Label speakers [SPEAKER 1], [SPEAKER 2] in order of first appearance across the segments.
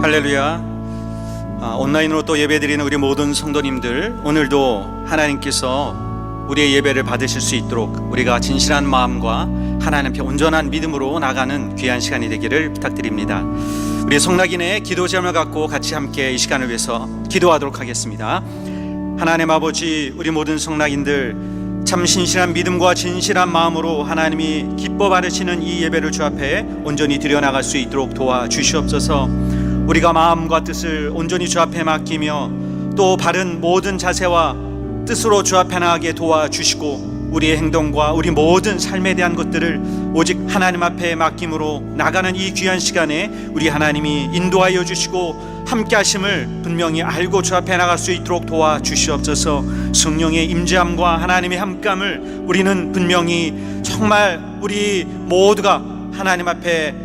[SPEAKER 1] 할렐루야. 온라인으로 또 예배드리는 우리 모든 성도님들, 오늘도 하나님께서 우리의 예배를 받으실 수 있도록 우리가 진실한 마음과 하나님 앞에 온전한 믿음으로 나가는 귀한 시간이 되기를 부탁드립니다. 우리 성락인의 기도 제목을 갖고 같이 함께 이 시간을 위해서 기도하도록 하겠습니다. 하나님 아버지, 우리 모든 성락인들 참 신실한 믿음과 진실한 마음으로 하나님이 기뻐 받으시는 이 예배를 주 앞에 온전히 드려나갈 수 있도록 도와주시옵소서. 우리가 마음과 뜻을 온전히 주 앞에 맡기며 또 바른 모든 자세와 뜻으로 주 앞에 나가게 도와주시고, 우리의 행동과 우리 모든 삶에 대한 것들을 오직 하나님 앞에 맡김으로 나가는 이 귀한 시간에 우리 하나님이 인도하여 주시고 함께 하심을 분명히 알고 주 앞에 나갈 수 있도록 도와주시옵소서. 성령의 임재함과 하나님의 함께함을 우리는 분명히 정말 우리 모두가 하나님 앞에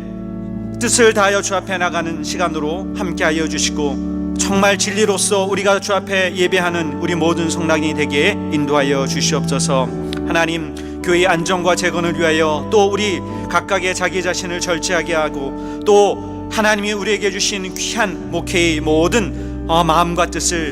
[SPEAKER 1] 뜻을 다하여 주 앞에 나가는 시간으로 함께하여 주시고, 정말 진리로서 우리가 주 앞에 예배하는 우리 모든 성락인이 되게 인도하여 주시옵소서. 하나님, 교회의 안정과 재건을 위하여 또 우리 각각의 자기 자신을 절제하게 하고, 또 하나님이 우리에게 주신 귀한 목회의 모든 마음과 뜻을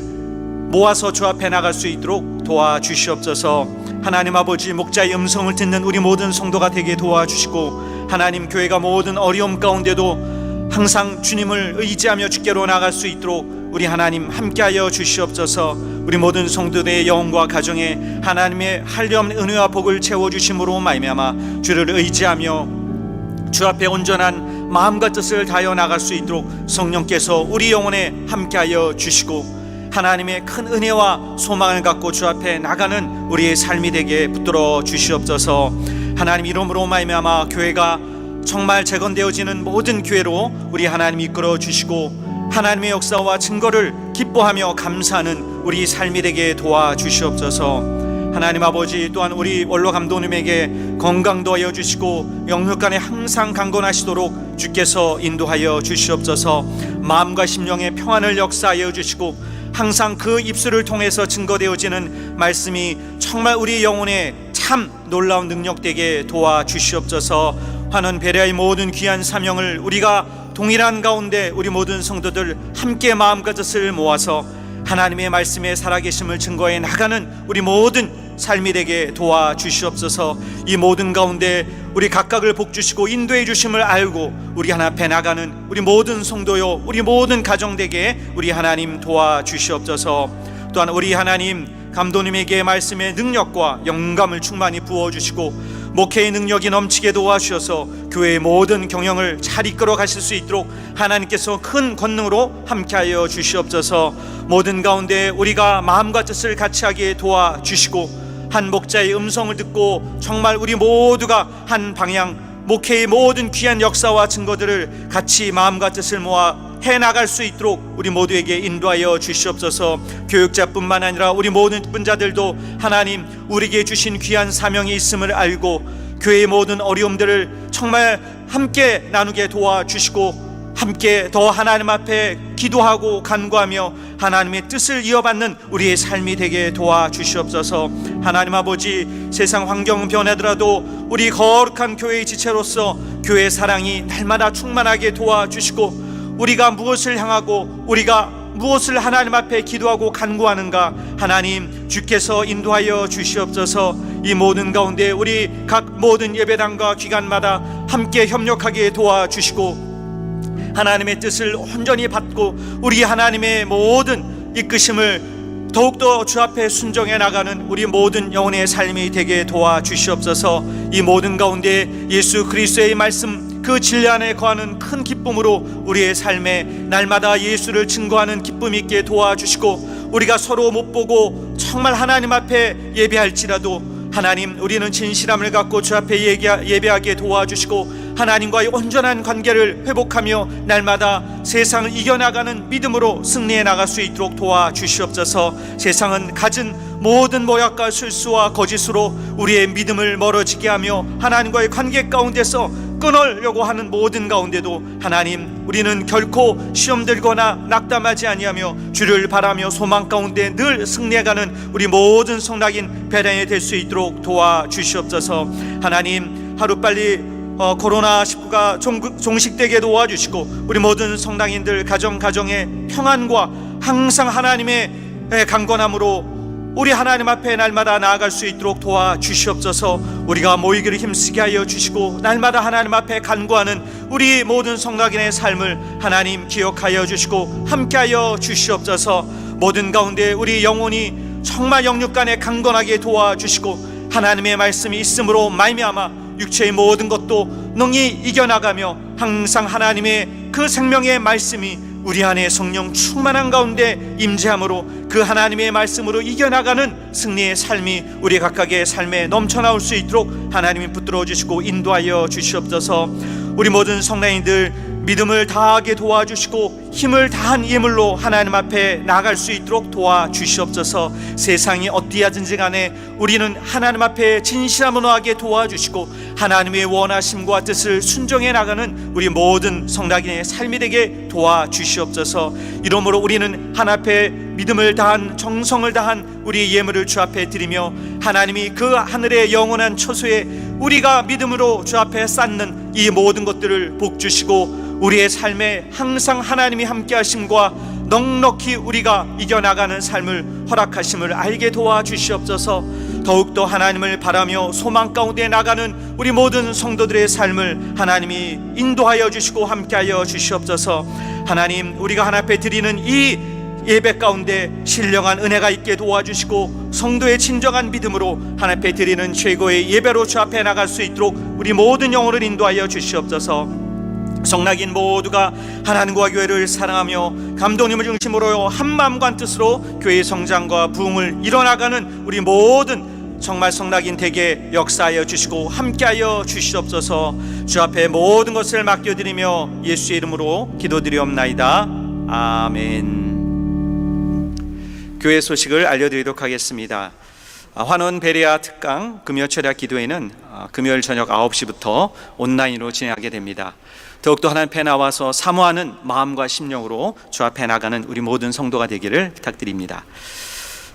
[SPEAKER 1] 모아서 주 앞에 나갈 수 있도록 도와주시옵소서. 하나님 아버지, 목자의 음성을 듣는 우리 모든 성도가 되게 도와주시고, 하나님, 교회가 모든 어려움 가운데도 항상 주님을 의지하며 주께로 나갈 수 있도록 우리 하나님 함께하여 주시옵소서. 우리 모든 성도들의 영혼과 가정에 하나님의 한없는 은혜와 복을 채워주심으로 말미암아 주를 의지하며 주 앞에 온전한 마음과 뜻을 다하여 나갈 수 있도록 성령께서 우리 영혼에 함께하여 주시고, 하나님의 큰 은혜와 소망을 갖고 주 앞에 나가는 우리의 삶이 되게 붙들어 주시옵소서. 하나님, 이름으로 말미암아 교회가 정말 재건되어지는 모든 교회로 우리 하나님 이끌어 주시고, 하나님의 역사와 증거를 기뻐하며 감사하는 우리 삶이 되게 도와주시옵소서. 하나님 아버지, 또한 우리 원로 감독님에게 건강 도하여 주시고 영육간에 항상 강건하시도록 주께서 인도하여 주시옵소서. 마음과 심령의 평안을 역사하여 주시고, 항상 그 입술을 통해서 증거되어지는 말씀이 정말 우리 영혼에 참 놀라운 능력 되게 도와주시옵소서. 하는 베레아의 모든 귀한 사명을 우리가 동일한 가운데 우리 모든 성도들 함께 마음과 뜻을 모아서 하나님의 말씀에 살아계심을 증거해 나가는 우리 모든 삶이 되게 도와주시옵소서. 이 모든 가운데 우리 각각을 복주시고 인도해 주심을 알고 우리 하나 앞에 나가는 우리 모든 성도요, 우리 모든 가정 되게 우리 하나님 도와주시옵소서. 또한 우리 하나님 감독님에게 말씀의 능력과 영감을 충만히 부어주시고 목회의 능력이 넘치게 도와주셔서 교회의 모든 경영을 잘 이끌어 가실 수 있도록 하나님께서 큰 권능으로 함께하여 주시옵소서. 모든 가운데 우리가 마음과 뜻을 같이 하게 도와주시고, 한 목자의 음성을 듣고 정말 우리 모두가 한 방향, 목회의 모든 귀한 역사와 증거들을 같이 마음과 뜻을 모아 해나갈 수 있도록 우리 모두에게 인도하여 주시옵소서. 교육자뿐만 아니라 우리 모든 분자들도 하나님 우리에게 주신 귀한 사명이 있음을 알고 교회의 모든 어려움들을 정말 함께 나누게 도와주시고, 함께 더 하나님 앞에 기도하고 간구하며 하나님의 뜻을 이어받는 우리의 삶이 되게 도와주시옵소서. 하나님 아버지, 세상 환경은 변하더라도 우리 거룩한 교회의 지체로서 교회의 사랑이 날마다 충만하게 도와주시고, 우리가 무엇을 향하고 우리가 무엇을 하나님 앞에 기도하고 간구하는가 하나님 주께서 인도하여 주시옵소서. 이 모든 가운데 우리 각 모든 예배당과 기관마다 함께 협력하게 도와주시고, 하나님의 뜻을 온전히 받고 우리 하나님의 모든 이끄심을 더욱더 주 앞에 순종해 나가는 우리 모든 영혼의 삶이 되게 도와주시옵소서. 이 모든 가운데 예수 그리스도의 말씀 그 진리 안에 거하는 큰 기쁨으로 우리의 삶에 날마다 예수를 증거하는 기쁨이 있게 도와주시고, 우리가 서로 못 보고 정말 하나님 앞에 예배할지라도 하나님 우리는 진실함을 갖고 주 앞에 예배하게 도와주시고, 하나님과의 온전한 관계를 회복하며 날마다 세상을 이겨나가는 믿음으로 승리해 나갈 수 있도록 도와주시옵소서. 세상은 가진 모든 모략과 실수와 거짓으로 우리의 믿음을 멀어지게 하며 하나님과의 관계 가운데서 끊으려고 하는 모든 가운데도 하나님 우리는 결코 시험 들거나 낙담하지 아니하며 주를 바라며 소망 가운데 늘 승리해가는 우리 모든 성락인 베레아이 될 수 있도록 도와주시옵소서. 하나님 하루빨리 코로나19가 종식되게 도와주시고 우리 모든 성당인들 가정의 평안과 항상 하나님의 강건함으로 우리 하나님 앞에 날마다 나아갈 수 있도록 도와주시옵소서. 우리가 모이기를 힘쓰게 하여 주시고 날마다 하나님 앞에 간구하는 우리 모든 성도인의 삶을 하나님 기억하여 주시고 함께하여 주시옵소서. 모든 가운데 우리 영혼이 정말 영육간에 강건하게 도와주시고 하나님의 말씀이 있음으로 말미암아 육체의 모든 것도 능히 이겨나가며 항상 하나님의 그 생명의 말씀이 우리 안에 성령 충만한 가운데 임재함으로 그 하나님의 말씀으로 이겨나가는 승리의 삶이 우리 각각의 삶에 넘쳐나올 수 있도록 하나님이 붙들어 주시고 인도하여 주시옵소서. 우리 모든 성도인들 믿음을 다하게 도와주시고 힘을 다한 예물로 하나님 앞에 나아갈 수 있도록 도와주시옵소서. 세상이 어디하든지 간에 우리는 하나님 앞에 진실함으로 하게 도와주시고 하나님의 원하심과 뜻을 순종해 나가는 우리 모든 성도인의 삶이 되게 도와주시옵소서. 이러므로 우리는 하나님 앞에 믿음을 다한 정성을 다한 우리의 예물을 주 앞에 드리며 하나님이 그 하늘의 영원한 처소에 우리가 믿음으로 주 앞에 쌓는 이 모든 것들을 복 주시고 우리의 삶에 항상 하나님이 함께 하심과 넉넉히 우리가 이겨나가는 삶을 허락하심을 알게 도와주시옵소서. 더욱더 하나님을 바라며 소망 가운데 나가는 우리 모든 성도들의 삶을 하나님이 인도하여 주시고 함께하여 주시옵소서. 하나님, 우리가 하나님 앞에 드리는 이 예배 가운데 신령한 은혜가 있게 도와주시고 성도의 진정한 믿음으로 하나님 앞에 드리는 최고의 예배로 주 앞에 나갈 수 있도록 우리 모든 영혼을 인도하여 주시옵소서. 성낙인 모두가 하나님과 교회를 사랑하며 감독님을 중심으로 한 마음과 한 뜻으로 교회의 성장과 부흥을 이뤄나가는 우리 모든 정말 성낙인 되게 역사하여 주시고 함께하여 주시옵소서. 주 앞에 모든 것을 맡겨드리며 예수의 이름으로 기도드리옵나이다. 아멘. 교회 소식을 알려드리도록 하겠습니다. 환원 베레아 특강 금요 철야 기도회는 금요일 저녁 9시부터 온라인으로 진행하게 됩니다. 더욱더 하나님 앞에 나와서 사모하는 마음과 심령으로 주 앞에 나가는 우리 모든 성도가 되기를 부탁드립니다.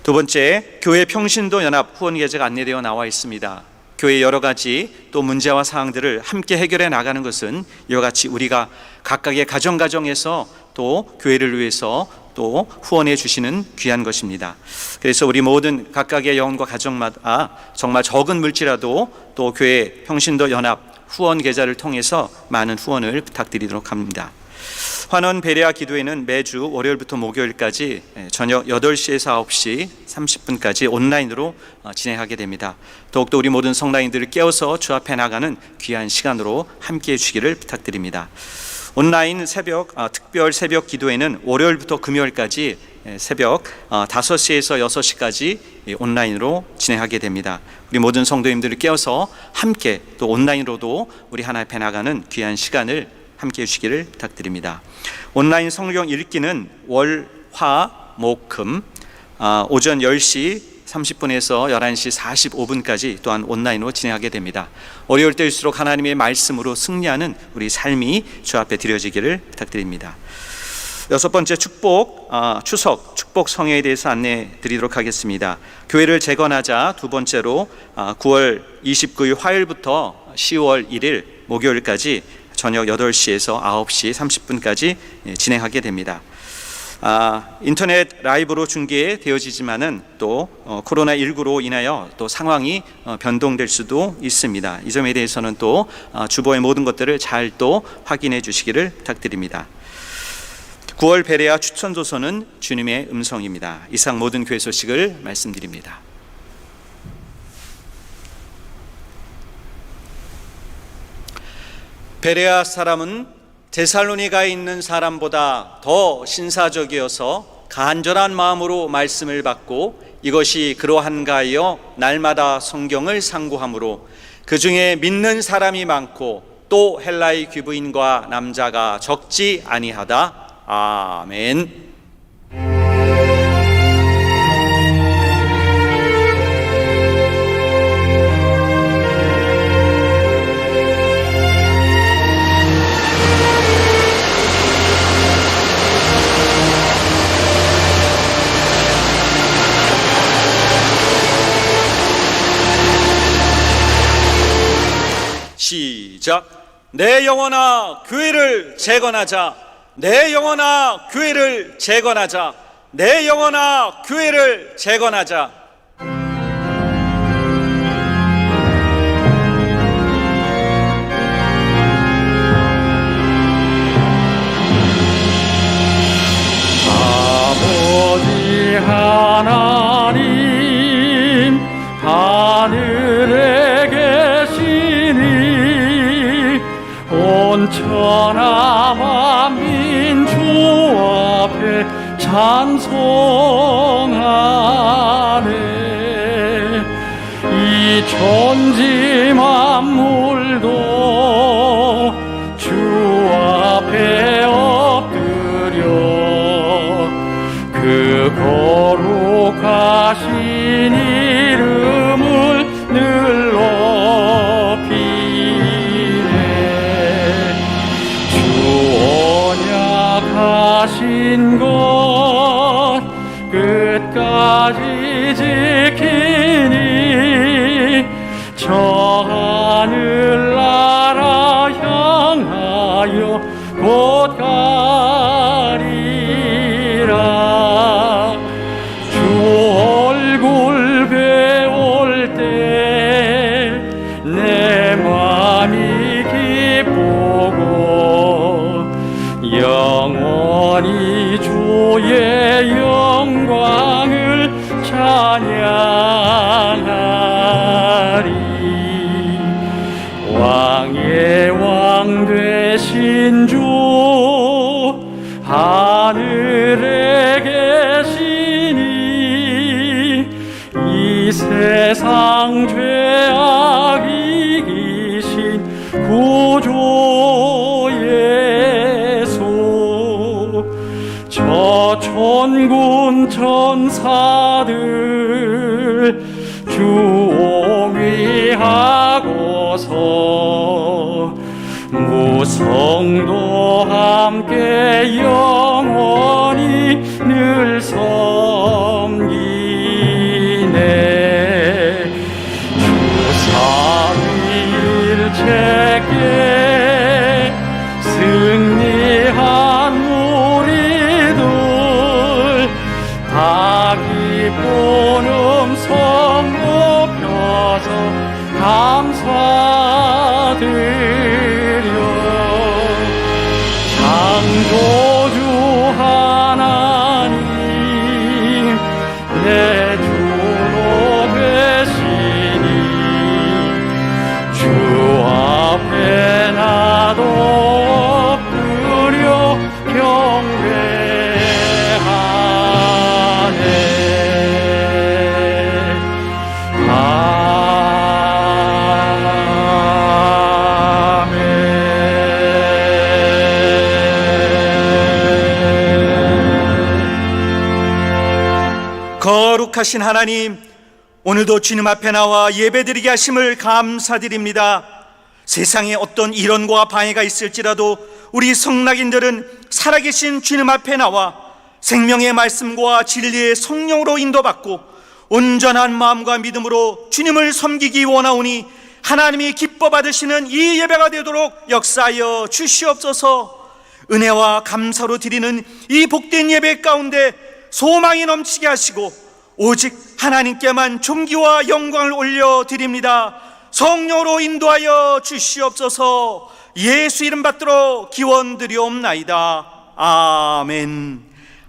[SPEAKER 1] 두 번째, 교회 평신도 연합 후원 계좌가 안내되어 나와 있습니다. 교회 여러 가지 또 문제와 사항들을 함께 해결해 나가는 것은 이와 같이 우리가 각각의 가정에서 또 교회를 위해서 또 후원해 주시는 귀한 것입니다. 그래서 우리 모든 각각의 영혼과 가정마다 정말 적은 물질이라도 또 교회 평신도 연합 후원 계좌를 통해서 많은 후원을 부탁드리도록 합니다. 환원 베레아 기도회는 매주 월요일부터 목요일까지 저녁 8시에서 9시 30분까지 온라인으로 진행하게 됩니다. 더욱더 우리 모든 성도인들을 깨워서 주 앞에 나가는 귀한 시간으로 함께해 주시기를 부탁드립니다. 온라인 특별 새벽 기도회는 월요일부터 금요일까지 새벽 5시에서 6시까지 온라인으로 진행하게 됩니다. 우리 모든 성도님들을 깨워서 함께 또 온라인으로도 우리 하나님 앞에 나가는 귀한 시간을 함께 해주시기를 부탁드립니다. 온라인 성경 읽기는 월, 화, 목, 금 오전 10시 30분에서 11시 45분까지 또한 온라인으로 진행하게 됩니다. 어려울 때일수록 하나님의 말씀으로 승리하는 우리 삶이 주 앞에 드려지기를 부탁드립니다. 여섯 번째 추석 축복 성회에 대해서 안내 드리도록 하겠습니다. 교회를 재건하자 두 번째로 9월 29일 화요일부터 10월 1일 목요일까지 저녁 8시에서 9시 30분까지 진행하게 됩니다. 인터넷 라이브로 중계되어지지만은 또 코로나19로 인하여 또 상황이 변동될 수도 있습니다. 이 점에 대해서는 또 주보의 모든 것들을 잘 또 확인해 주시기를 부탁드립니다. 9월 베레아 추천도서는 주님의 음성입니다. 이상 모든 교회 소식을 말씀드립니다. 베레아 사람은 데살로니가에 있는 사람보다 더 신사적이어서 간절한 마음으로 말씀을 받고 이것이 그러한가 하여 날마다 성경을 상고하므로 그 중에 믿는 사람이 많고 또 헬라의 귀부인과 남자가 적지 아니하다. 아멘. 시작. 내 영혼아 교회를 재건하자. 내 영혼아 교회를 재건하자. 내 영혼아 교회를 재건하자.
[SPEAKER 2] 아버지 하나님 하늘에 계시니 온 천하 만민 주 앞에 찬송하네. 이 천지 만물도 주 앞에 엎드려 그 거룩하신 이름을 늘 높이네. 주 언약하신 것 끝까지 지키니 저 하늘나라 향하여 곧 가리라. 주 얼굴 배울 때 내 맘이 기쁘고 영원히 주의 영광을 찬양하리. 왕의 왕 되신 주 하늘에 계시니 이 세상 죄악 이기신 구주 예수. 저 천군 천사들 주 옹위하고서 무성도 함께 영원히 늘 섬기네. 주 삼위일체께 승리한 우리들 다 기쁜 음성 높여서 감사드려. 창조주 하나님 내 주로 되시니 주 앞에 나도 엎드려 경배하네.
[SPEAKER 1] 거룩하신 하나님, 오늘도 주님 앞에 나와 예배드리게 하심을 감사드립니다. 세상에 어떤 이론과 방해가 있을지라도 우리 성락인들은 살아계신 주님 앞에 나와 생명의 말씀과 진리의 성령으로 인도받고 온전한 마음과 믿음으로 주님을 섬기기 원하오니 하나님이 기뻐 받으시는 이 예배가 되도록 역사하여 주시옵소서. 은혜와 감사로 드리는 이 복된 예배 가운데 소망이 넘치게 하시고 오직 하나님께만 존귀와 영광을 올려드립니다. 성령으로 인도하여 주시옵소서. 예수 이름 받들어 기원드리옵나이다. 아멘.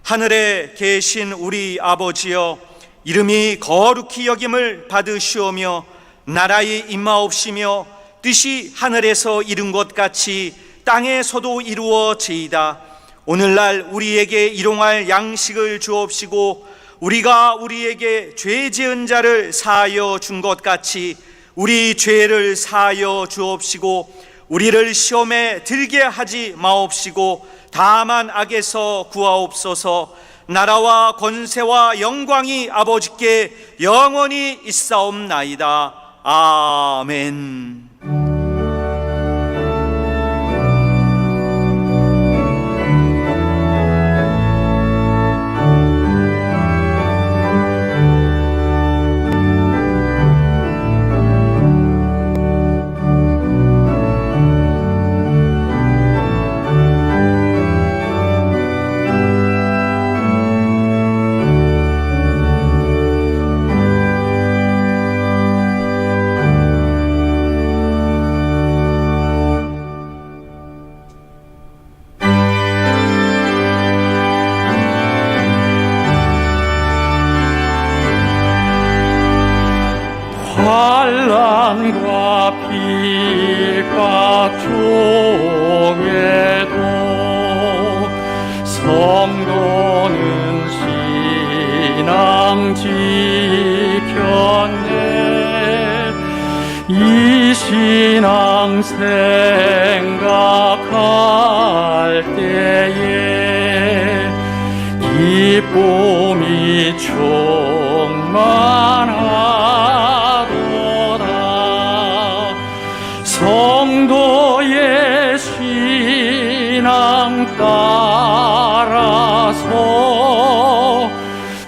[SPEAKER 1] 하늘에 계신 우리 아버지여, 이름이 거룩히 여김을 받으시오며 나라의 임하옵시며 뜻이 하늘에서 이룬 것 같이 땅에서도 이루어지이다. 오늘날 우리에게 일용할 양식을 주옵시고 우리가 우리에게 죄 지은 자를 사하여 준 것 같이 우리 죄를 사하여 주옵시고 우리를 시험에 들게 하지 마옵시고 다만 악에서 구하옵소서. 나라와 권세와 영광이 아버지께 영원히 있사옵나이다. 아멘.
[SPEAKER 2] 신앙 생각할 때에 기쁨이 충만하도다. 성도의 신앙 따라서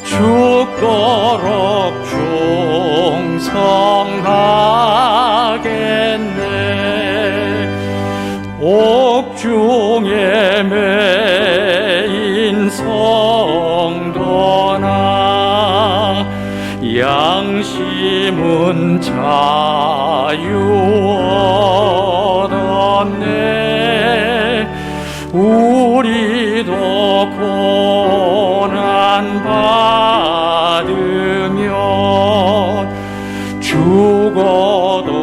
[SPEAKER 2] 죽도록 충성하겠네. 옥중에 매인 성도나 양심은 자유 얻었네. 우리도 고난 받으면 죽어도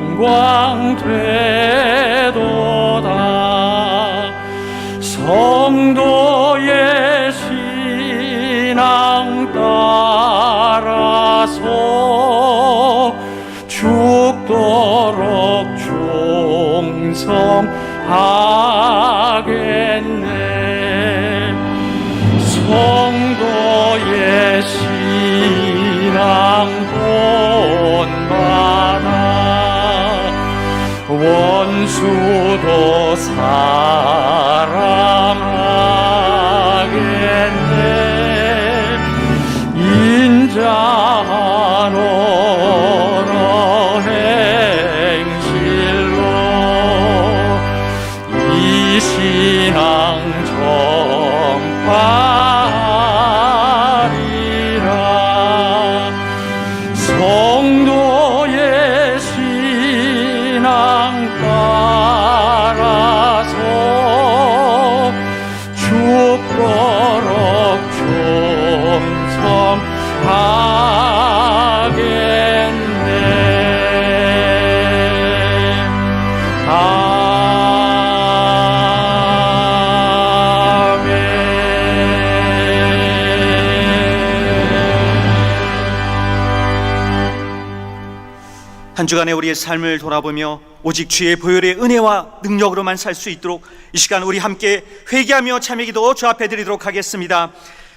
[SPEAKER 2] 영광 되도다. 성도의 신앙 따라서 죽도록 충성하겠네. 성도의 신앙 본받아 원수도 사랑하겠네. 인자한 언어 행실로 이 신앙 전파하리라. 성도의 신앙 따라서 죽도록 충성하겠네.
[SPEAKER 1] 한 주간의 우리의 삶을 돌아보며 오직 주의 보혈의 은혜와 능력으로만 살 수 있도록 이 시간 우리 함께 회개하며 참여기도 주 앞에 드리도록 하겠습니다.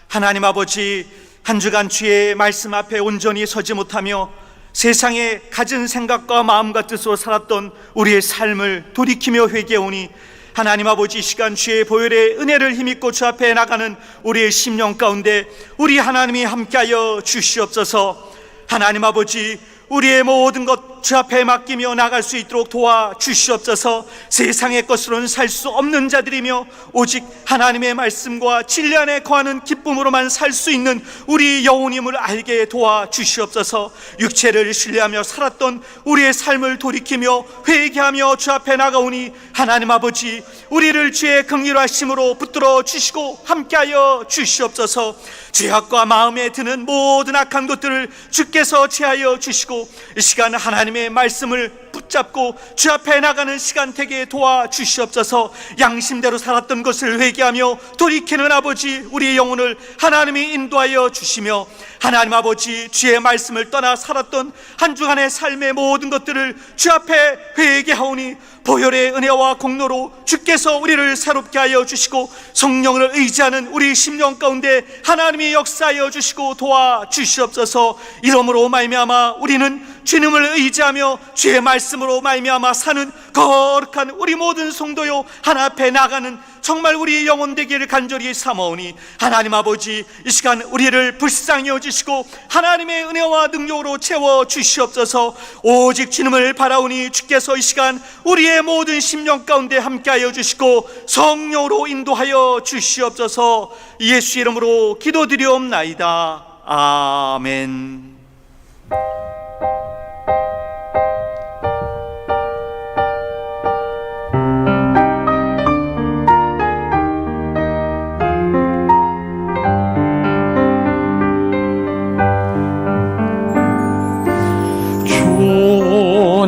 [SPEAKER 1] 하나님 아버지, 한 주간 주의 말씀 앞에 온전히 서지 못하며 세상에 가진 생각과 마음과 뜻으로 살았던 우리의 삶을 돌이키며 회개하오니 하나님 아버지, 이 시간 주의 보혈의 은혜를 힘입고 주 앞에 나가는 우리의 심령 가운데 우리 하나님이 함께하여 주시옵소서. 하나님 아버지, 우리의 모든 것 주 앞에 맡기며 나갈 수 있도록 도와주시옵소서. 세상의 것으로는 살 수 없는 자들이며 오직 하나님의 말씀과 진리 안에 거하는 기쁨으로만 살 수 있는 우리 영혼임을 알게 도와주시옵소서. 육체를 신뢰하며 살았던 우리의 삶을 돌이키며 회개하며 주 앞에 나가오니 하나님 아버지, 우리를 주의 긍휼하심으로 붙들어 주시고 함께하여 주시옵소서. 죄악과 마음에 드는 모든 악한 것들을 주께서 제하여 주시고 이 시간 하나님의 말씀을 붙잡고 주 앞에 나가는 시간 되게 도와주시옵소서. 양심대로 살았던 것을 회개하며 돌이키는 아버지, 우리의 영혼을 하나님이 인도하여 주시며 하나님 아버지, 주의 말씀을 떠나 살았던 한 주간의 삶의 모든 것들을 주 앞에 회개하오니 보혈의 은혜와 공로로 주께서 우리를 새롭게 하여 주시고 성령을 의지하는 우리 심령 가운데 하나님이 역사하여 주시고 도와주시옵소서. 이러므로 말미암아 우리는 주님을 의지하며 주의 말씀으로 말미암아 사는 거룩한 우리 모든 성도요 하나 앞에 나가는 정말 우리 영혼 되기를 간절히 사모오니 하나님 아버지, 이 시간 우리를 불쌍히 여주시고 하나님의 은혜와 능력으로 채워 주시옵소서. 오직 주님을 바라오니 주께서 이 시간 우리의 모든 심령 가운데 함께하여 주시고 성령으로 인도하여 주시옵소서. 예수 이름으로 기도드리옵나이다. 아멘.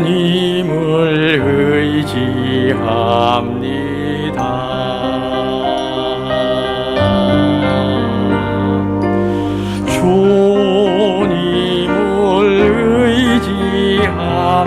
[SPEAKER 2] 주님을 의지합니다. 주님을 의지합니다.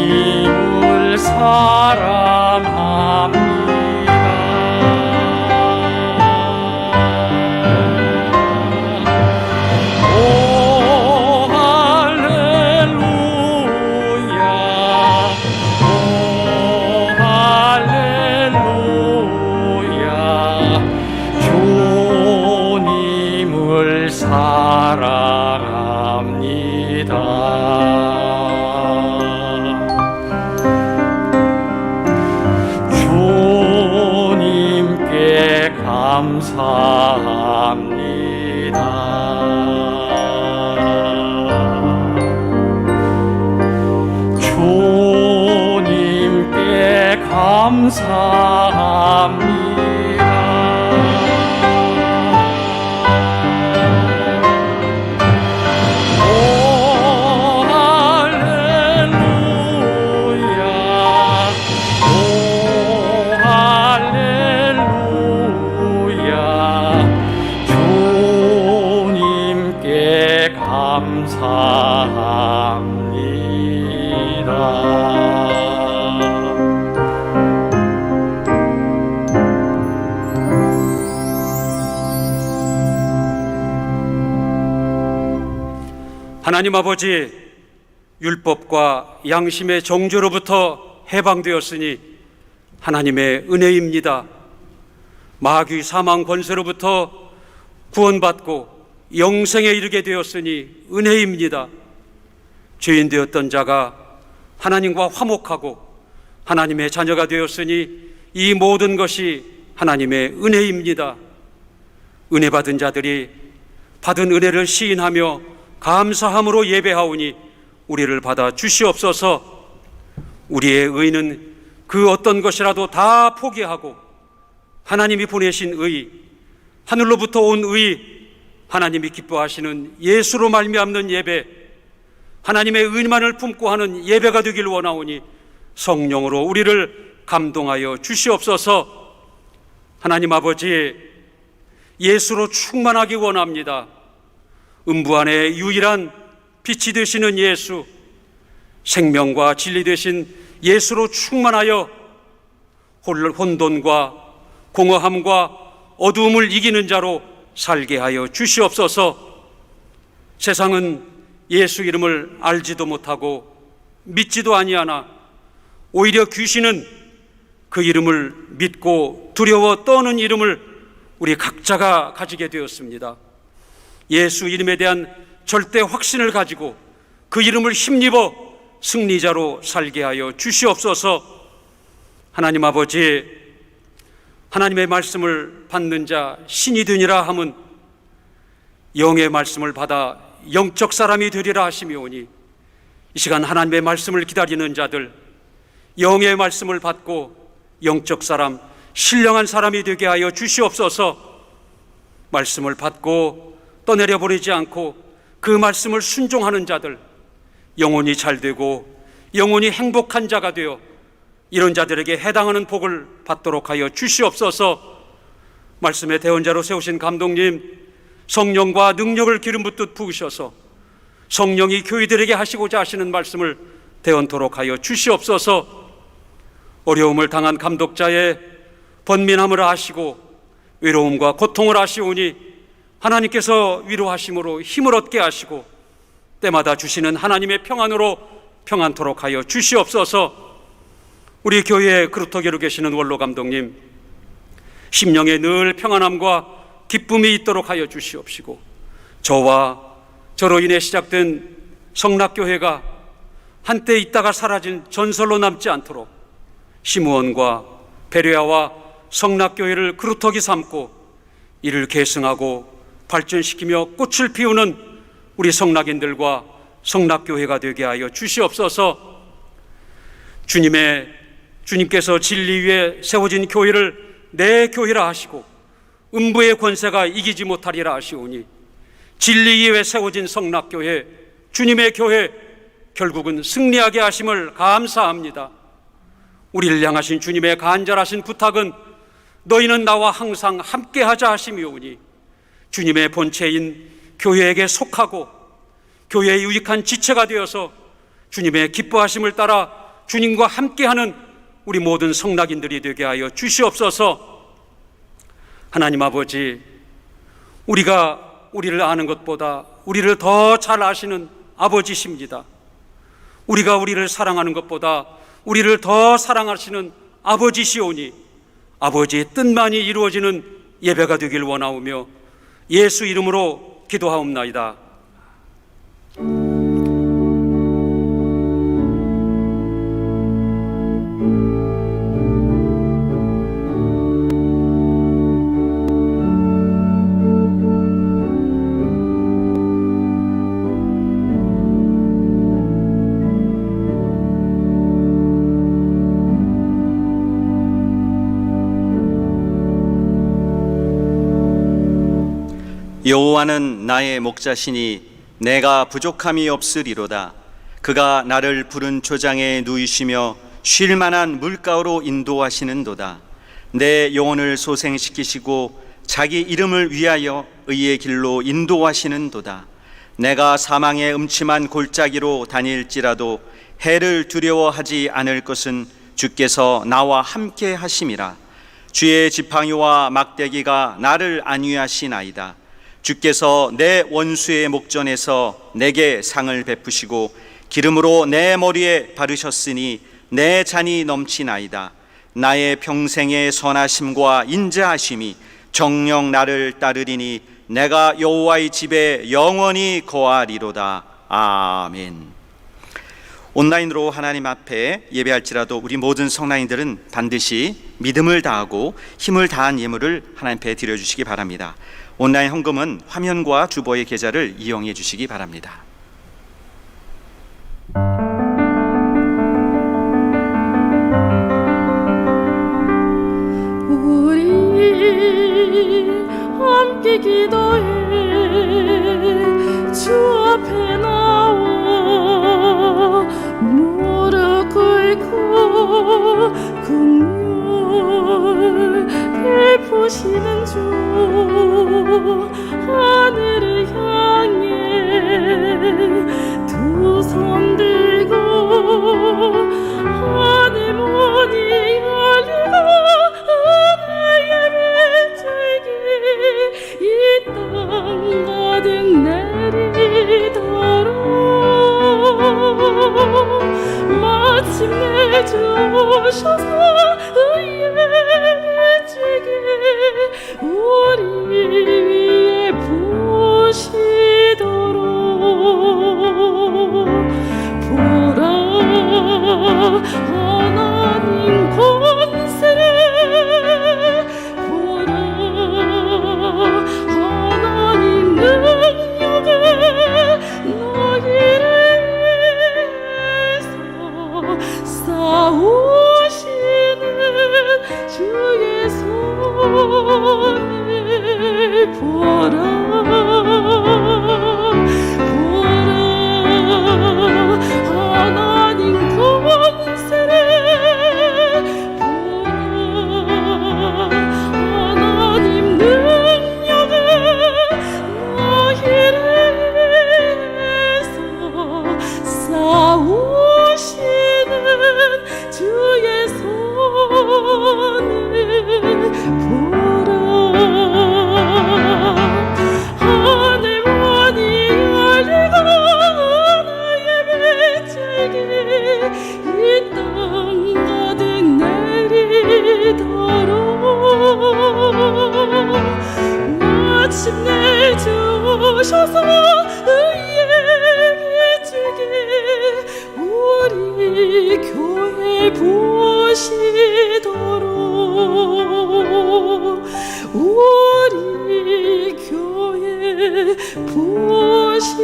[SPEAKER 2] 주님을 사랑합니다. 오 할렐루야, 오 할렐루야, 주님을 사랑합니다. 주님께 감사합니다. 주님께 감사합니다. 오 할렐루야, 오 할렐루야, 주님께 감사합니다.
[SPEAKER 3] 하나님 아버지, 율법과 양심의 정죄로부터 해방되었으니 하나님의 은혜입니다. 마귀 사망 권세로부터 구원받고 영생에 이르게 되었으니 은혜입니다. 죄인 되었던 자가 하나님과 화목하고 하나님의 자녀가 되었으니 이 모든 것이 하나님의 은혜입니다. 은혜 받은 자들이 받은 은혜를 시인하며 감사함으로 예배하오니 우리를 받아 주시옵소서. 우리의 의는 그 어떤 것이라도 다 포기하고 하나님이 보내신 의, 하늘로부터 온 의, 하나님이 기뻐하시는 예수로 말미암는 예배, 하나님의 의만을 품고 하는 예배가 되길 원하오니 성령으로 우리를 감동하여 주시옵소서. 하나님 아버지, 예수로 충만하기 원합니다. 음부 안에 유일한 빛이 되시는 예수, 생명과 진리 되신 예수로 충만하여 혼돈과 공허함과 어두움을 이기는 자로 살게 하여 주시옵소서. 세상은 예수 이름을 알지도 못하고 믿지도 아니하나 오히려 귀신은 그 이름을 믿고 두려워 떠는 이름을 우리 각자가 가지게 되었습니다. 예수 이름에 대한 절대 확신을 가지고 그 이름을 힘입어 승리자로 살게 하여 주시옵소서. 하나님 아버지, 하나님의 말씀을 받는 자 신이 되니라 함은 영의 말씀을 받아 영적 사람이 되리라 하시오니 이 시간 하나님의 말씀을 기다리는 자들, 영의 말씀을 받고 영적 사람, 신령한 사람이 되게 하여 주시옵소서. 말씀을 받고 떠내려 버리지 않고 그 말씀을 순종하는 자들, 영혼이 잘되고 영혼이 행복한 자가 되어 이런 자들에게 해당하는 복을 받도록 하여 주시옵소서. 말씀의 대언자로 세우신 감독님, 성령과 능력을 기름 붓듯 부으셔서 성령이 교회들에게 하시고자 하시는 말씀을 대언토록 하여 주시옵소서. 어려움을 당한 감독자의 번민함을 아시고 외로움과 고통을 아시오니 하나님께서 위로하심으로 힘을 얻게 하시고 때마다 주시는 하나님의 평안으로 평안토록 하여 주시옵소서. 우리 교회에 그루터기로 계시는 원로 감독님, 심령에 늘 평안함과 기쁨이 있도록 하여 주시옵시고 저와 저로 인해 시작된 성락교회가 한때 있다가 사라진 전설로 남지 않도록 시므온과 베레아와 성락교회를 그루터기 삼고 이를 계승하고 발전시키며 꽃을 피우는 우리 성락인들과 성락교회가 되게 하여 주시옵소서. 주님께서 진리 위에 세워진 교회를 내 교회라 하시고 음부의 권세가 이기지 못하리라 하시오니 진리 위에 세워진 성락교회, 주님의 교회, 결국은 승리하게 하심을 감사합니다. 우리를 향하신 주님의 간절하신 부탁은 너희는 나와 항상 함께하자 하심이오니 주님의 본체인 교회에게 속하고 교회의 유익한 지체가 되어서 주님의 기뻐하심을 따라 주님과 함께하는 우리 모든 성낙인들이 되게 하여 주시옵소서. 하나님 아버지, 우리가 우리를 아는 것보다 우리를 더 잘 아시는 아버지십니다. 우리가 우리를 사랑하는 것보다 우리를 더 사랑하시는 아버지시오니 아버지의 뜻만이 이루어지는 예배가 되길 원하오며 예수 이름으로 기도하옵나이다.
[SPEAKER 1] 여호와는 나의 목자시니 내가 부족함이 없으리로다. 그가 나를 푸른 초장에 누이시며 쉴 만한 물가로 인도하시는도다. 내 영혼을 소생시키시고 자기 이름을 위하여 의의 길로 인도하시는도다. 내가 사망의 음침한 골짜기로 다닐지라도 해를 두려워하지 않을 것은 주께서 나와 함께 하심이라. 주의 지팡이와 막대기가 나를 안위하시나이다. 주께서 내 원수의 목전에서 내게 상을 베푸시고 기름으로 내 머리에 바르셨으니 내 잔이 넘치나이다. 나의 평생의 선하심과 인자하심이 정녕 나를 따르리니 내가 여호와의 집에 영원히 거하리로다. 아멘. 온라인으로 하나님 앞에 예배할지라도 우리 모든 성도님들은 반드시 믿음을 다하고 힘을 다한 예물을 하나님 앞에 드려주시기 바랍니다. 온라인 헌금은 화면과 주보의 계좌를 이용해 주시기 바랍니다.
[SPEAKER 4] 우리 함께 기도해 주 앞에 나와 무릎 꿇고 긍휼 베푸시는 주 하늘을 향해 두 손 들고 하늘 문이 열리고 은혜의 빛들기 이 땅 가득 내리도록 마침내 주셔서 의의 빛들기 우리 위에 부시도록 보라 하나님 권세 보라 하나님 능력에 너희를 위해서 싸우시는 주의 손을 보라 보라 하나님 권세를 보라 하나님 능력에 너희를 위해서 싸우시는 주의 손을 보라 하늘 문이 열리고 은혜의 빛들기 이 땅 가득 내리도록 마침내 주셔서 의의 빛들기 우리 교회 부시도록 우리 교회 부시도록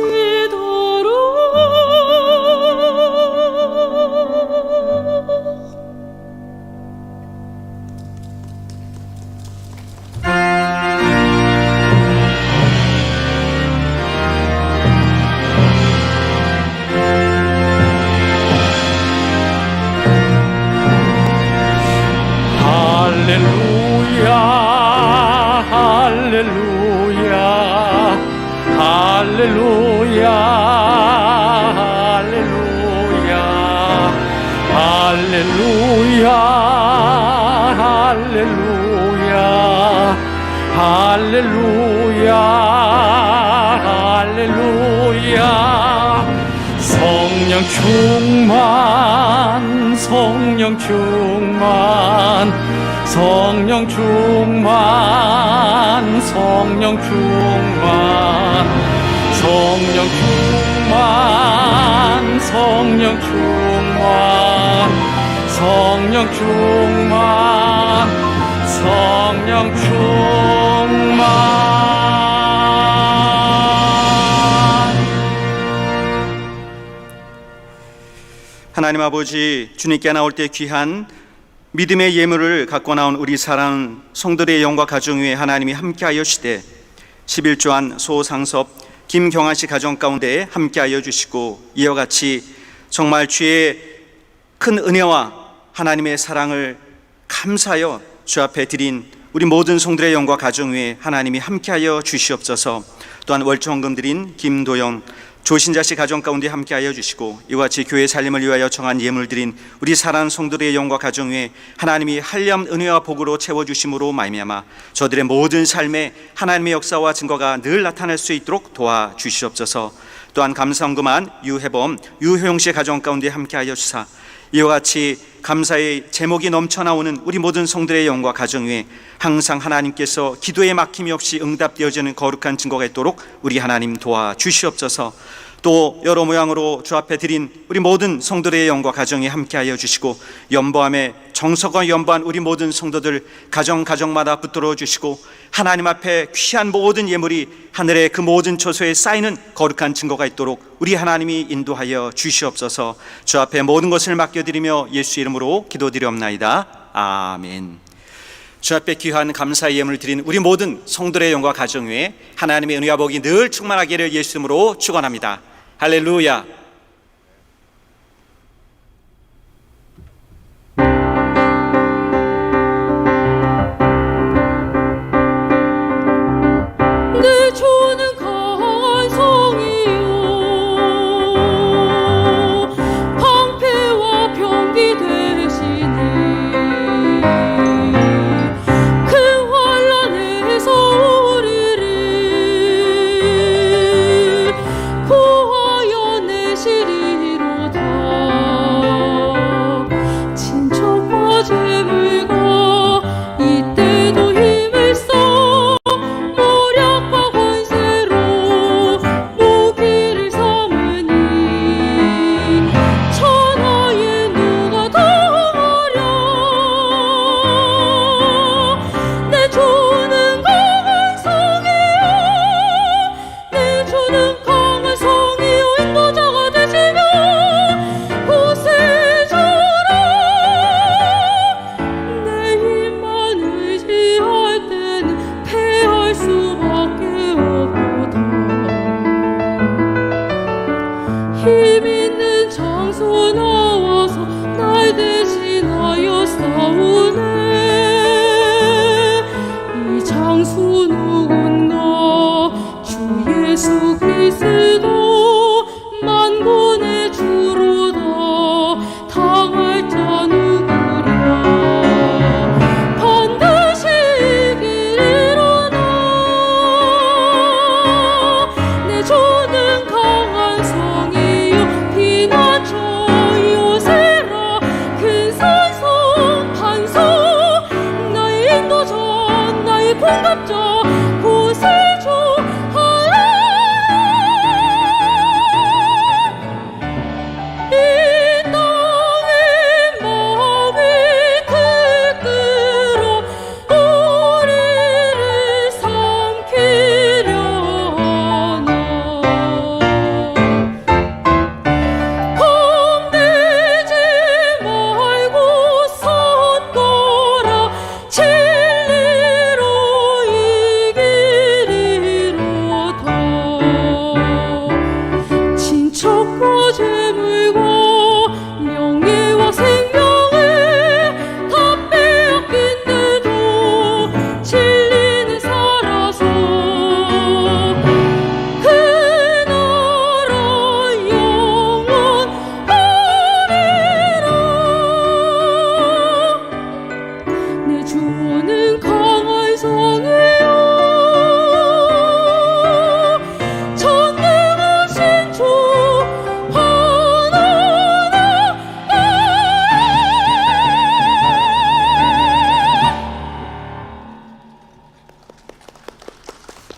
[SPEAKER 2] 할렐루야 할렐루야 할렐루야 할렐루야 할렐루야 할렐루야 성령 충만 성령 충만 성령 충만 성령 충만 성령 충만 성령 충만 성령 충만 성령 충만.
[SPEAKER 1] 하나님 아버지, 주님께 나올 때 귀한 믿음의 예물을 갖고 나온 우리 사랑하는 성도들의 영과 가정 위에 하나님이 함께하여 주시되 11조한 소상섭 김경환 씨 가정 가운데 함께하여 주시고 이와 같이 정말 주의 큰 은혜와 하나님의 사랑을 감사하여 주 앞에 드린 우리 모든 성도들의 영과 가정 위에 하나님이 함께하여 주시옵소서. 또한 월정금 드린 김도영 조신자 씨 가정 가운데 함께하여 주시고 이와 같이 교회 살림을 위하여 정한 예물 드린 우리 사랑하는 성도들의 영과 가정 위에 하나님이 한량 은혜와 복으로 채워주심으로 말미암아 저들의 모든 삶에 하나님의 역사와 증거가 늘 나타날 수 있도록 도와주시옵소서. 또한 감사헌금한 유혜범 유효영 씨의 가정 가운데 함께하여 주사 이와 같이 감사의 제목이 넘쳐나오는 우리 모든 성도들의 영과 가정 위에 항상 하나님께서 기도에 막힘이 없이 응답되어지는 거룩한 증거가 있도록 우리 하나님 도와주시옵소서. 또 여러 모양으로 주 앞에 드린 우리 모든 성도들의 영과 가정에 함께하여 주시고 연보함에 정석과 연보한 우리 모든 성도들 가정마다 붙들어 주시고 하나님 앞에 귀한 모든 예물이 하늘의 그 모든 처소에 쌓이는 거룩한 증거가 있도록 우리 하나님이 인도하여 주시옵소서. 주 앞에 모든 것을 맡겨드리며 예수 이름으로 기도드리옵나이다. 아멘. 주 앞에 귀한 감사의 예물을 드린 우리 모든 성도의 영과 가정 위에 하나님의 은혜와 복이 늘 충만하기를 예수 이름으로 축원합니다. 할렐루야.
[SPEAKER 4] 내 주는 간성이요 방패와 병기 되시니 그 환난에서 우리를 구하여 내시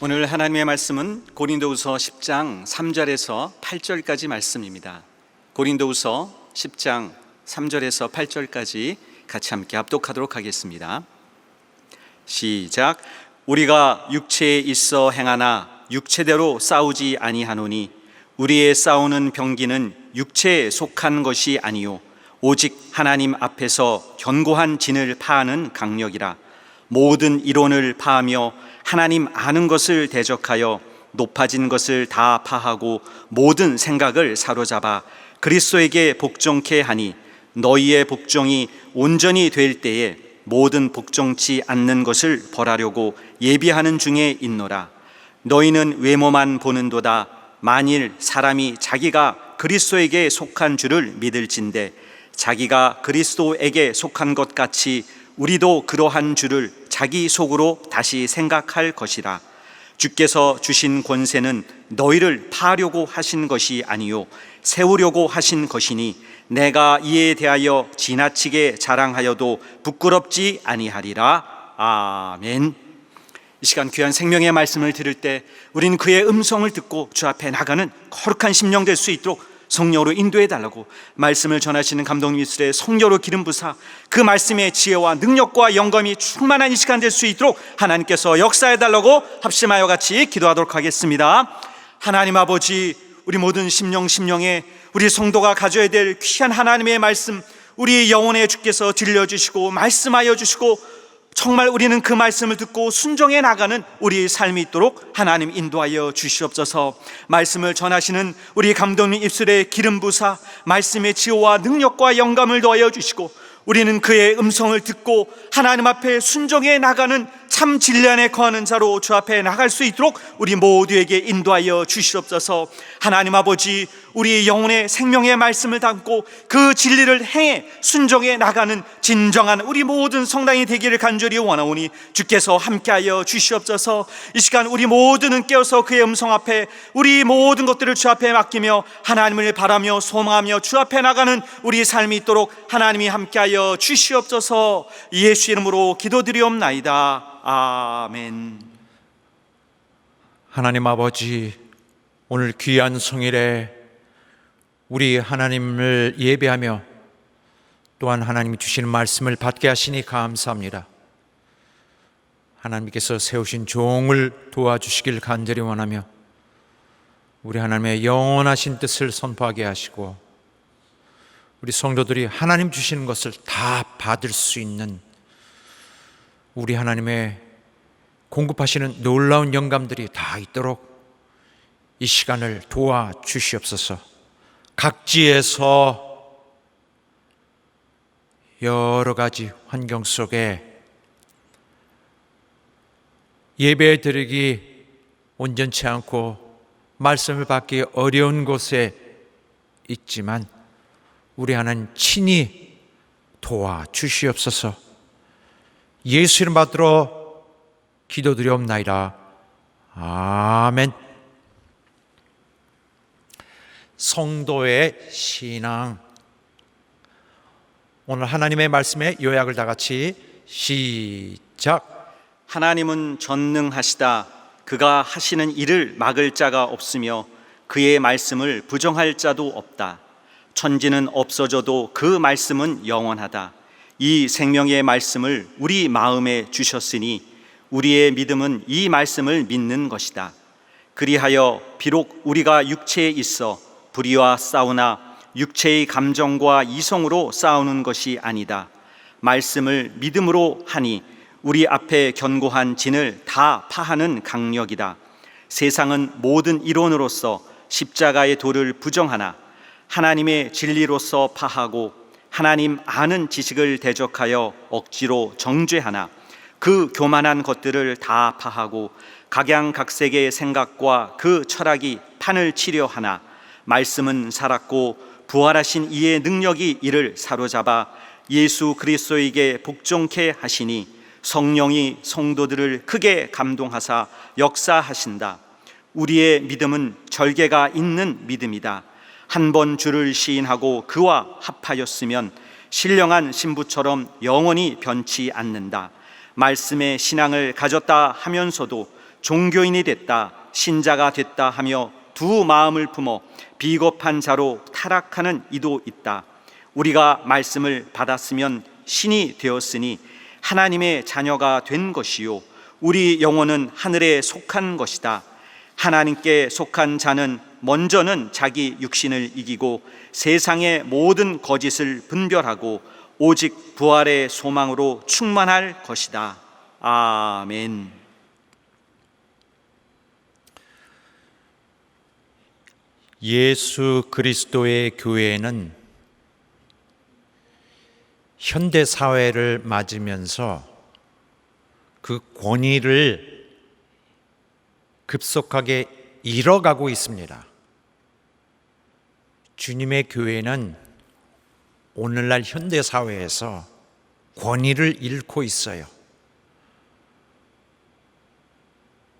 [SPEAKER 1] 오늘 하나님의 말씀은 고린도후서 10장 3절에서 8절까지 말씀입니다. 고린도후서 10장 3절에서 8절까지 같이 함께 합독하도록 하겠습니다. 시작. 우리가 육체에 있어 행하나 육체대로 싸우지 아니하노니 우리의 싸우는 병기는 육체에 속한 것이 아니요 오직 하나님 앞에서 견고한 진을 파하는 강력이라. 모든 이론을 파하며 하나님 아는 것을 대적하여 높아진 것을 다 파하고 모든 생각을 사로잡아 그리스도에게 복종케 하니 너희의 복종이 온전히 될 때에 모든 복종치 않는 것을 벌하려고 예비하는 중에 있노라. 너희는 외모만 보는도다. 만일 사람이 자기가 그리스도에게 속한 줄을 믿을진대 자기가 그리스도에게 속한 것 같이 우리도 그러한 줄을 자기 속으로 다시 생각할 것이라. 주께서 주신 권세는 너희를 파하려고 하신 것이 아니요 세우려고 하신 것이니 내가 이에 대하여 지나치게 자랑하여도 부끄럽지 아니하리라. 아멘. 이 시간 귀한 생명의 말씀을 들을 때 우린 그의 음성을 듣고 주 앞에 나가는 거룩한 심령 될 수 있도록 성령으로 인도해 달라고 말씀을 전하시는 감독님 입술에 성령으로 기름 부사 그 말씀의 지혜와 능력과 영감이 충만한 이 시간 될 수 있도록 하나님께서 역사해 달라고 합심하여 같이 기도하도록 하겠습니다. 하나님 아버지, 우리 모든 심령에 우리 성도가 가져야 될 귀한 하나님의 말씀, 우리 영혼의 주께서 들려주시고 말씀하여 주시고 정말 우리는 그 말씀을 듣고 순종해 나가는 우리의 삶이 있도록 하나님 인도하여 주시옵소서. 말씀을 전하시는 우리 감독님 입술에 기름 부사 말씀의 지혜와 능력과 영감을 더하여 주시고 우리는 그의 음성을 듣고 하나님 앞에 순종해 나가는 참 진리 안에 거하는 자로 주 앞에 나갈 수 있도록 우리 모두에게 인도하여 주시옵소서. 하나님 아버지, 우리 영혼의 생명의 말씀을 담고 그 진리를 행해 순종해 나가는 진정한 우리 모든 성당이 되기를 간절히 원하오니 주께서 함께하여 주시옵소서. 이 시간 우리 모두는 깨어서 그의 음성 앞에 우리 모든 것들을 주 앞에 맡기며 하나님을 바라며 소망하며 주 앞에 나가는 우리 삶이 있도록 하나님이 함께하여 주시옵소서. 예수 이름으로 기도드리옵나이다. 아멘.
[SPEAKER 5] 하나님 아버지, 오늘 귀한 성일에 우리 하나님을 예배하며 또한 하나님이 주시는 말씀을 받게 하시니 감사합니다. 하나님께서 세우신 종을 도와주시길 간절히 원하며 우리 하나님의 영원하신 뜻을 선포하게 하시고 우리 성도들이 하나님 주시는 것을 다 받을 수 있는 우리 하나님의 공급하시는 놀라운 영감들이 다 있도록 이 시간을 도와주시옵소서. 각지에서 여러 가지 환경 속에 예배 드리기 온전치 않고 말씀을 받기 어려운 곳에 있지만 우리 하나님 친히 도와주시옵소서. 예수 이름 받들어 기도드리옵나이다. 아멘. 성도의 신앙. 오늘 하나님의 말씀의 요약을 다 같이 시작.
[SPEAKER 1] 하나님은 전능하시다. 그가 하시는 일을 막을 자가 없으며 그의 말씀을 부정할 자도 없다. 천지는 없어져도 그 말씀은 영원하다. 이 생명의 말씀을 우리 마음에 주셨으니 우리의 믿음은 이 말씀을 믿는 것이다. 그리하여 비록 우리가 육체에 있어 불의와 싸우나 육체의 감정과 이성으로 싸우는 것이 아니다. 말씀을 믿음으로 하니 우리 앞에 견고한 진을 다 파하는 강력이다. 세상은 모든 이론으로서 십자가의 도를 부정하나 하나님의 진리로서 파하고 하나님 아는 지식을 대적하여 억지로 정죄하나 그 교만한 것들을 다 파하고 각양각색의 생각과 그 철학이 판을 치려 하나 말씀은 살았고 부활하신 이의 능력이 이를 사로잡아 예수 그리스도에게 복종케 하시니 성령이 성도들을 크게 감동하사 역사하신다. 우리의 믿음은 절개가 있는 믿음이다. 한 번 주를 시인하고 그와 합하였으면 신령한 신부처럼 영원히 변치 않는다. 말씀의 신앙을 가졌다 하면서도 종교인이 됐다, 신자가 됐다 하며 두 마음을 품어 비겁한 자로 타락하는 이도 있다. 우리가 말씀을 받았으면 신이 되었으니 하나님의 자녀가 된 것이요 우리 영혼은 하늘에 속한 것이다. 하나님께 속한 자는 먼저는 자기 육신을 이기고 세상의 모든 거짓을 분별하고 오직 부활의 소망으로 충만할 것이다. 아멘.
[SPEAKER 5] 예수 그리스도의 교회는 현대 사회를 맞으면서 그 권위를 급속하게 잃어가고 있습니다. 주님의 교회는 오늘날 현대 사회에서 권위를 잃고 있어요.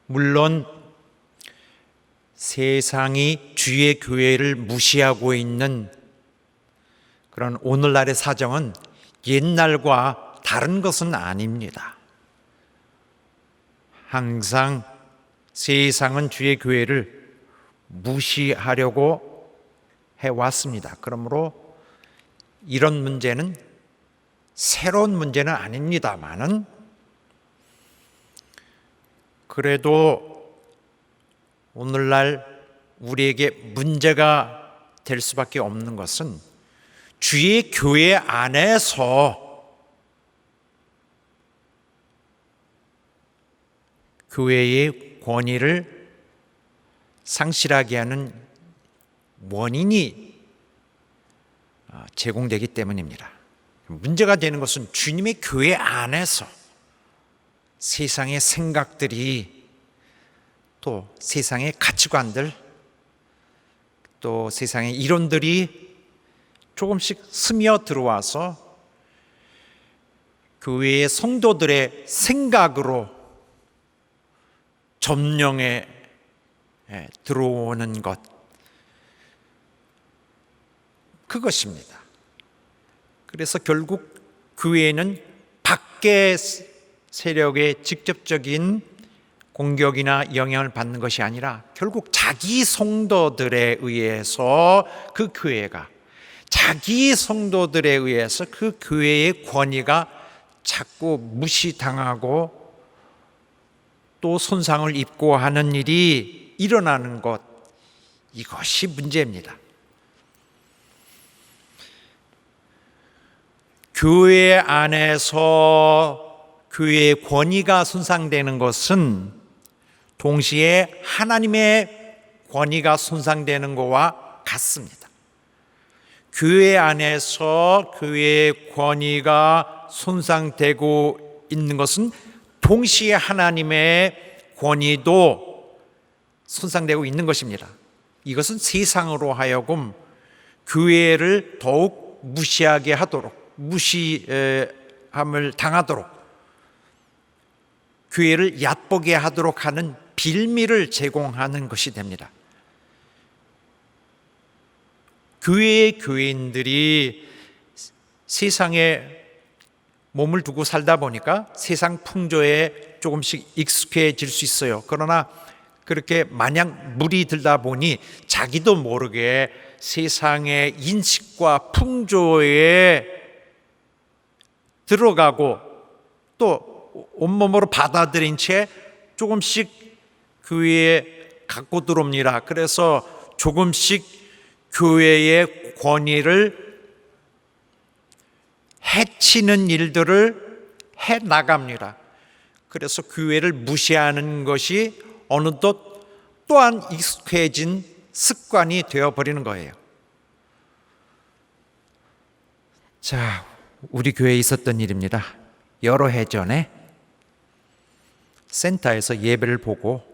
[SPEAKER 5] 물론 세상이 주의 교회를 무시하고 있는 그런 오늘날의 사정은 옛날과 다른 것은 아닙니다. 항상 세상은 주의 교회를 무시하려고 해왔습니다. 그러므로 이런 문제는 새로운 문제는 아닙니다만은 그래도 오늘날 우리에게 문제가 될 수밖에 없는 것은 주의 교회 안에서 교회의 권위를 상실하게 하는 원인이 제공되기 때문입니다. 문제가 되는 것은 주님의 교회 안에서 세상의 생각들이 또 세상의 가치관들 또 세상의 이론들이 조금씩 스며 들어와서 교회의 성도들의 생각으로 점령에 들어오는 것, 그것입니다. 그래서 결국 교회는 밖의 세력의 직접적인 공격이나 영향을 받는 것이 아니라 결국 자기 성도들에 의해서 그 교회가 자기 성도들에 의해서 그 교회의 권위가 자꾸 무시당하고 또 손상을 입고 하는 일이 일어나는 것, 이것이 문제입니다. 교회 안에서 교회의 권위가 손상되는 것은 동시에 하나님의 권위가 손상되는 것과 같습니다. 교회 안에서 교회의 권위가 손상되고 있는 것은 동시에 하나님의 권위도 손상되고 있는 것입니다. 이것은 세상으로 하여금 교회를 더욱 무시하게 하도록, 무시함을 당하도록, 교회를 얕보게 하도록 하는 빌미를 제공하는 것이 됩니다. 교회의 교인들이 세상에 몸을 두고 살다 보니까 세상 풍조에 조금씩 익숙해질 수 있어요. 그러나 그렇게 마냥 물이 들다 보니 자기도 모르게 세상의 인식과 풍조에 들어가고 또 온몸으로 받아들인 채 조금씩 교회에 갖고 들어옵니다. 그래서 조금씩 교회의 권위를 해치는 일들을 해 나갑니다. 그래서 교회를 무시하는 것이 어느덧 또한 익숙해진 습관이 되어버리는 거예요. 자, 우리 교회에 있었던 일입니다. 여러 해 전에 센터에서 예배를 보고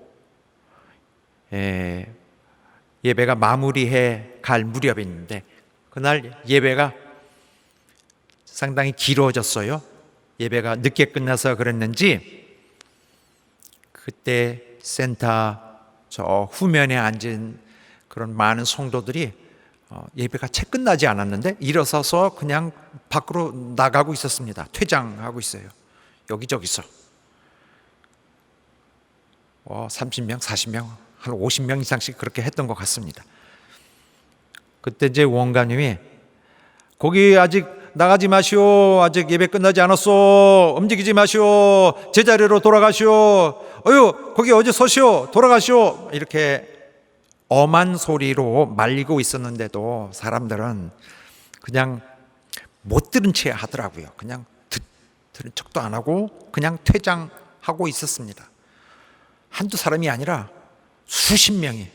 [SPEAKER 5] 예배가 마무리해 갈 무렵인데 그날 예배가 상당히 길어졌어요. 예배가 늦게 끝나서 그랬는지 그때 센터 저 후면에 앉은 그런 많은 성도들이 예배가 채 끝나지 않았는데 일어서서 그냥 밖으로 나가고 있었습니다. 퇴장하고 있어요. 여기저기서. 30명, 40명, 한 50명 이상씩 그렇게 했던 것 같습니다. 그때 이제 원감님이 거기 아직 나가지 마시오. 아직 예배 끝나지 않았소. 움직이지 마시오. 제자리로 돌아가시오. 거기 어디 서시오. 돌아가시오. 이렇게 엄한 소리로 말리고 있었는데도 사람들은 그냥 못 들은 채 하더라고요. 그냥 들은 척도 안 하고 그냥 퇴장하고 있었습니다. 한두 사람이 아니라 수십 명이.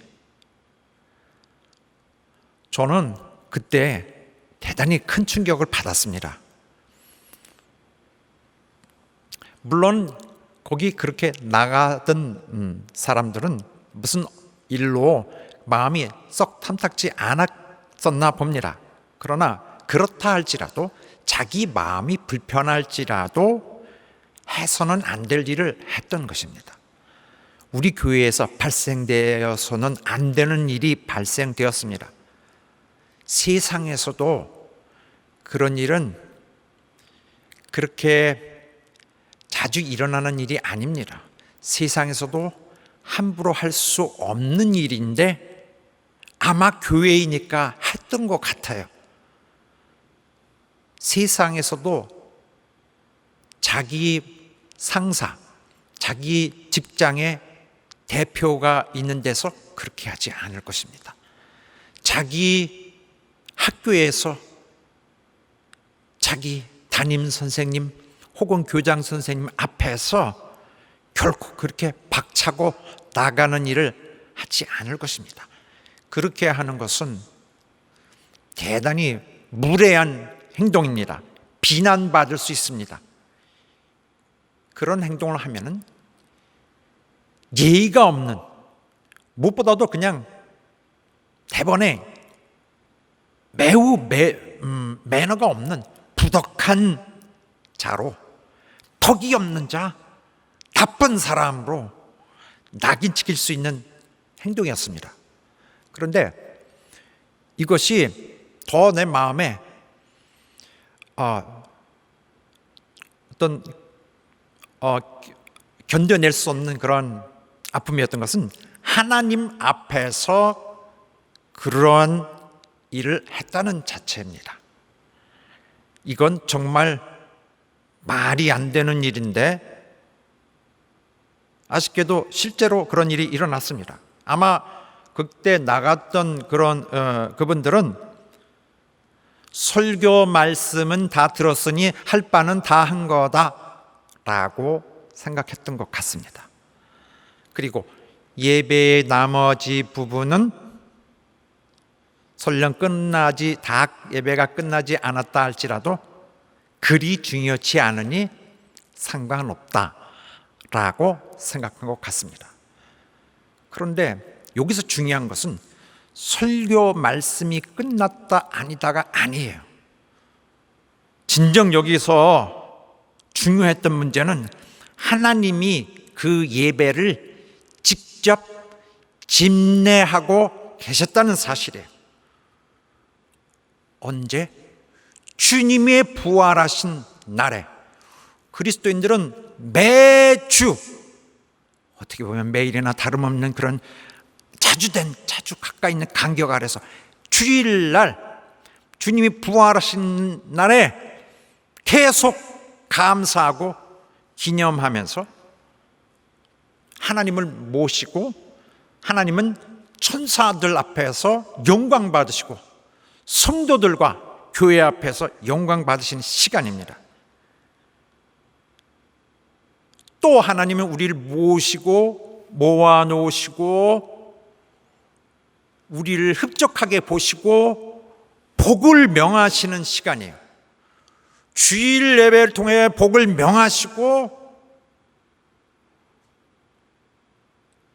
[SPEAKER 5] 저는 그때 대단히 큰 충격을 받았습니다. 물론 거기 그렇게 나가던 사람들은 무슨 일로 마음이 썩 탐탁지 않았었나 봅니다. 그러나 그렇다 할지라도 자기 마음이 불편할지라도 해서는 안 될 일을 했던 것입니다. 우리 교회에서 발생되어서는 안 되는 일이 발생되었습니다. 세상에서도 그런 일은 그렇게 자주 일어나는 일이 아닙니다. 세상에서도 함부로 할 수 없는 일인데 아마 교회이니까 했던 것 같아요. 세상에서도 자기 상사, 자기 직장의 대표가 있는 데서 그렇게 하지 않을 것입니다. 자기 학교에서 자기 담임 선생님 혹은 교장 선생님 앞에서 결코 그렇게 박차고 나가는 일을 하지 않을 것입니다. 그렇게 하는 것은 대단히 무례한 행동입니다. 비난받을 수 있습니다. 그런 행동을 하면은 예의가 없는, 무엇보다도 그냥 대번에 매우 매너가 없는 부덕한 자로, 덕이 없는 자, 나쁜 사람으로 낙인찍힐 수 있는 행동이었습니다. 그런데 이것이 더 내 마음에 어떤 견뎌낼 수 없는 그런 아픔이었던 것은 하나님 앞에서 그러한 일을 했다는 자체입니다. 이건 정말 말이 안 되는 일인데 아쉽게도 실제로 그런 일이 일어났습니다. 아마 그때 나갔던 그런 그분들은 설교 말씀은 다 들었으니 할 바는 다 한 거다라고 생각했던 것 같습니다. 그리고 예배의 나머지 부분은 설령 예배가 끝나지 않았다 할지라도 그리 중요치 않으니 상관없다라고 생각한 것 같습니다. 그런데 여기서 중요한 것은 설교 말씀이 끝났다 아니다가 아니에요. 진정 여기서 중요했던 문제는 하나님이 그 예배를 직접 집례하고 계셨다는 사실이에요. 언제? 주님의 부활하신 날에. 그리스도인들은 매주, 어떻게 보면 매일이나 다름없는 그런 자주 가까이 있는 간격 아래서 주일날 주님이 부활하신 날에 계속 감사하고 기념하면서 하나님을 모시고, 하나님은 천사들 앞에서 영광 받으시고 성도들과 교회 앞에서 영광 받으시는 시간입니다. 또 하나님은 우리를 모시고 모아놓으시고 우리를 흡족하게 보시고 복을 명하시는 시간이에요. 주일 예배를 통해 복을 명하시고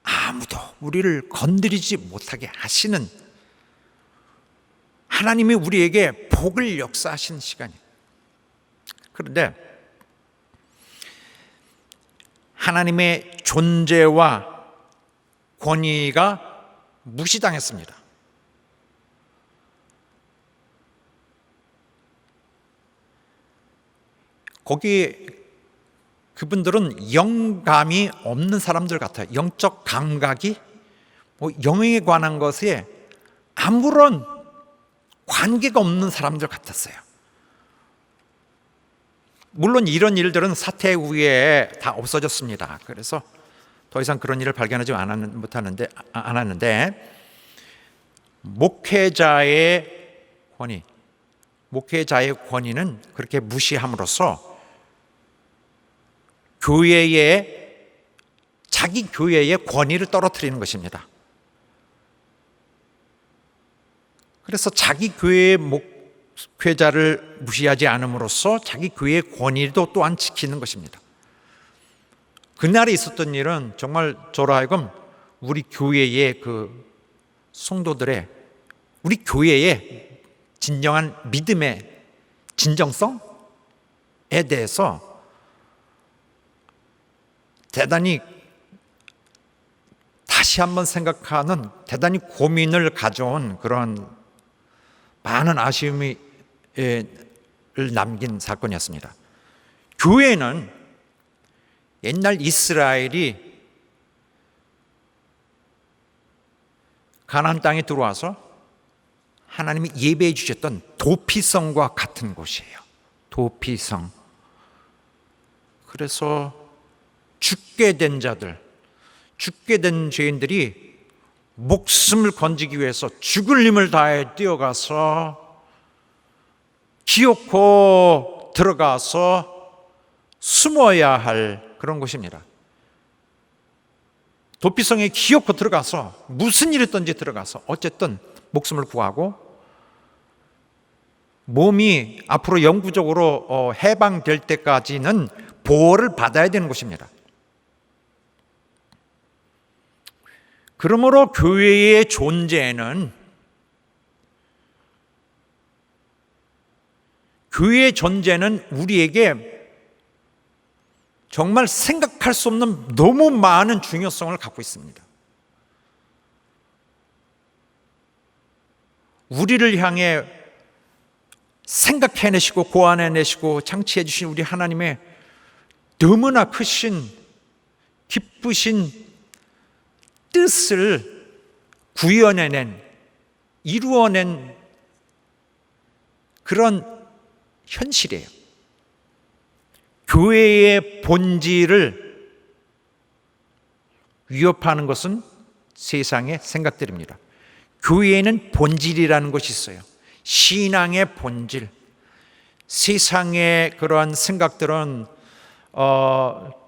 [SPEAKER 5] 아무도 우리를 건드리지 못하게 하시는, 하나님이 우리에게 복을 역사하시는 시간이에요. 그런데 하나님의 존재와 권위가 무시당했습니다. 거기 그분들은 영감이 없는 사람들 같아요. 영적 감각이 영에 관한 것에 아무런 관계가 없는 사람들 같았어요. 물론 이런 일들은 사퇴 후에 다 없어졌습니다. 그래서 더 이상 그런 일을 발견하지 않았는데 목회자의 권위는 그렇게 무시함으로써 자기 교회의 권위를 떨어뜨리는 것입니다. 그래서 자기 교회의 목회자를 무시하지 않음으로써 자기 교회의 권위도 또한 지키는 것입니다. 그날에 있었던 일은 정말 저로 하여금 우리 교회의 그 성도들의, 우리 교회의 진정한 믿음의 진정성에 대해서 대단히 다시 한번 생각하는, 대단히 고민을 가져온 그런 많은 아쉬움을 남긴 사건이었습니다. 교회는 옛날 이스라엘이 가나안 땅에 들어와서 하나님이 예배해 주셨던 도피성과 같은 곳이에요. 도피성. 그래서 죽게 된 자들, 죽게 된 죄인들이 목숨을 건지기 위해서 죽을 힘을 다해 뛰어가서 기어코 들어가서 숨어야 할 그런 곳입니다. 도피성에 기어코 들어가서 무슨 일이 있든지 들어가서 어쨌든 목숨을 구하고 몸이 앞으로 영구적으로 해방될 때까지는 보호를 받아야 되는 곳입니다. 그러므로 교회의 존재는 우리에게 정말 생각할 수 없는 너무 많은 중요성을 갖고 있습니다. 우리를 향해 생각해내시고 고안해내시고 창치해 주신 우리 하나님의 너무나 크신 기쁘신 뜻을 구현해낸, 이루어낸 그런 현실이에요. 교회의 본질을 위협하는 것은 세상의 생각들입니다. 교회에는 본질이라는 것이 있어요. 신앙의 본질. 세상의 그러한 생각들은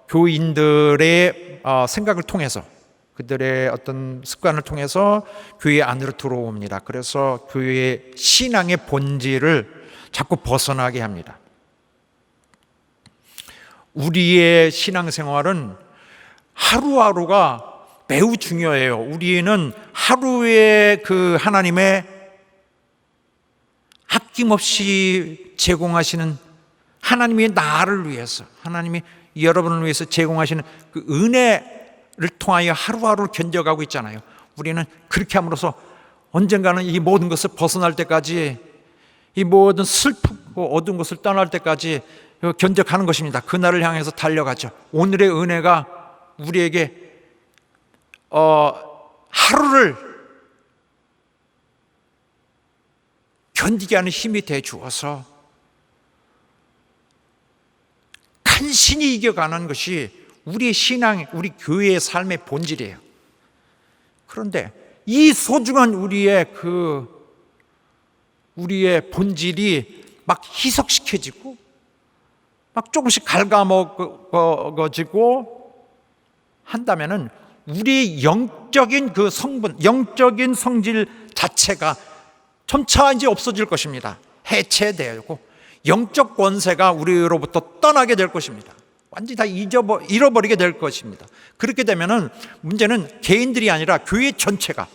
[SPEAKER 5] 교인들의 생각을 통해서, 그들의 어떤 습관을 통해서 교회 안으로 들어옵니다. 그래서 교회의 신앙의 본질을 자꾸 벗어나게 합니다. 우리의 신앙생활은 하루하루가 매우 중요해요. 우리는 하루에 그 하나님의 아낌없이 제공하시는, 하나님이 나를 위해서, 하나님이 여러분을 위해서 제공하시는 그 은혜를 통하여 하루하루를 견뎌가고 있잖아요. 우리는 그렇게 함으로써 언젠가는 이 모든 것을 벗어날 때까지, 이 모든 슬프고 어두운 것을 떠날 때까지 견뎌가는 것입니다. 그날을 향해서 달려가죠. 오늘의 은혜가 우리에게 하루를 견디게 하는 힘이 돼 주어서 간신히 이겨가는 것이 우리의 신앙, 우리 교회의 삶의 본질이에요. 그런데 이 소중한 우리의 본질이 막 희석시켜지고 막 조금씩 갉아먹어지고 한다면은 우리의 영적인 그 성분, 영적인 성질 자체가 점차 이제 없어질 것입니다. 해체되고 영적 권세가 우리로부터 떠나게 될 것입니다. 완전히 다 잃어버리게 될 것입니다. 그렇게 되면은 문제는 개인들이 아니라 교회 전체가,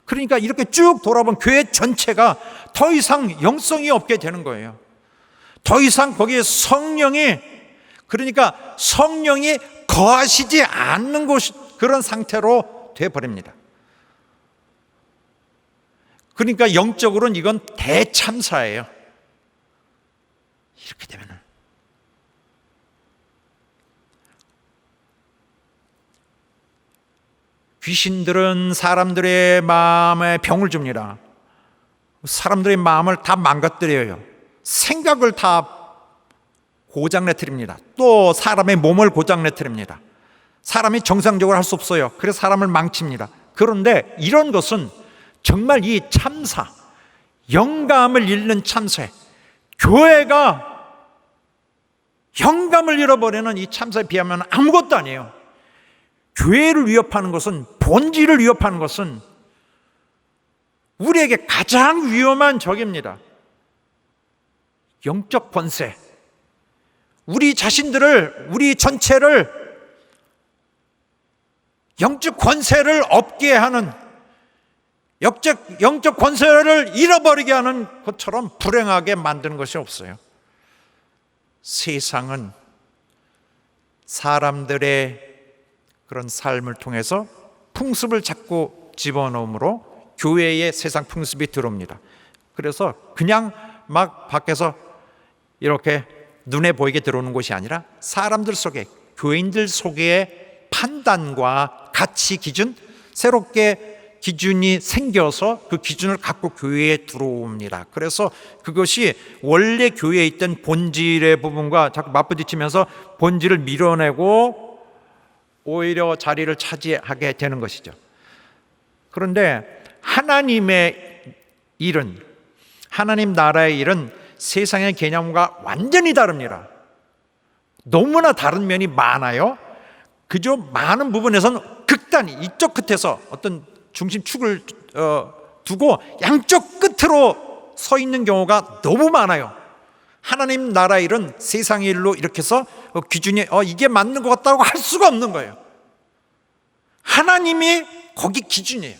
[SPEAKER 5] 그러니까 이렇게 쭉 돌아본 교회 전체가 더 이상 영성이 없게 되는 거예요. 더 이상 거기에 성령이 거하시지 않는 그런 상태로 되어버립니다. 그러니까 영적으로는 이건 대참사예요. 이렇게 되면은 귀신들은 사람들의 마음에 병을 줍니다. 사람들의 마음을 다 망가뜨려요. 생각을 다 고장내뜨립니다. 또 사람의 몸을 고장내뜨립니다. 사람이 정상적으로 할 수 없어요. 그래서 사람을 망칩니다. 그런데 이런 것은 정말 이 참사, 영감을 잃는 참사에, 교회가 영감을 잃어버리는 이 참사에 비하면 아무것도 아니에요. 교회를 위협하는 것은, 본질을 위협하는 것은 우리에게 가장 위험한 적입니다. 영적 권세, 우리 자신들을, 우리 전체를 영적 권세를 얻게 하는, 영적 권세를 잃어버리게 하는 것처럼 불행하게 만드는 것이 없어요. 세상은 사람들의 그런 삶을 통해서 풍습을 자꾸 집어넣으므로 교회에 세상 풍습이 들어옵니다. 그래서 그냥 막 밖에서 이렇게 눈에 보이게 들어오는 것이 아니라 사람들 속에, 교인들 속에 판단과 가치 기준, 새롭게 기준이 생겨서 그 기준을 갖고 교회에 들어옵니다. 그래서 그것이 원래 교회에 있던 본질의 부분과 자꾸 맞부딪히면서 본질을 밀어내고 오히려 자리를 차지하게 되는 것이죠. 그런데 하나님의 일은, 하나님 나라의 일은 세상의 개념과 완전히 다릅니다. 너무나 다른 면이 많아요. 그저 많은 부분에서는 극단이, 이쪽 끝에서 어떤 중심축을 두고 양쪽 끝으로 서 있는 경우가 너무 많아요. 하나님 나라 일은 세상의 일로 이렇게 해서 기준이 이게 맞는 것 같다고 할 수가 없는 거예요. 하나님이 거기 기준이에요.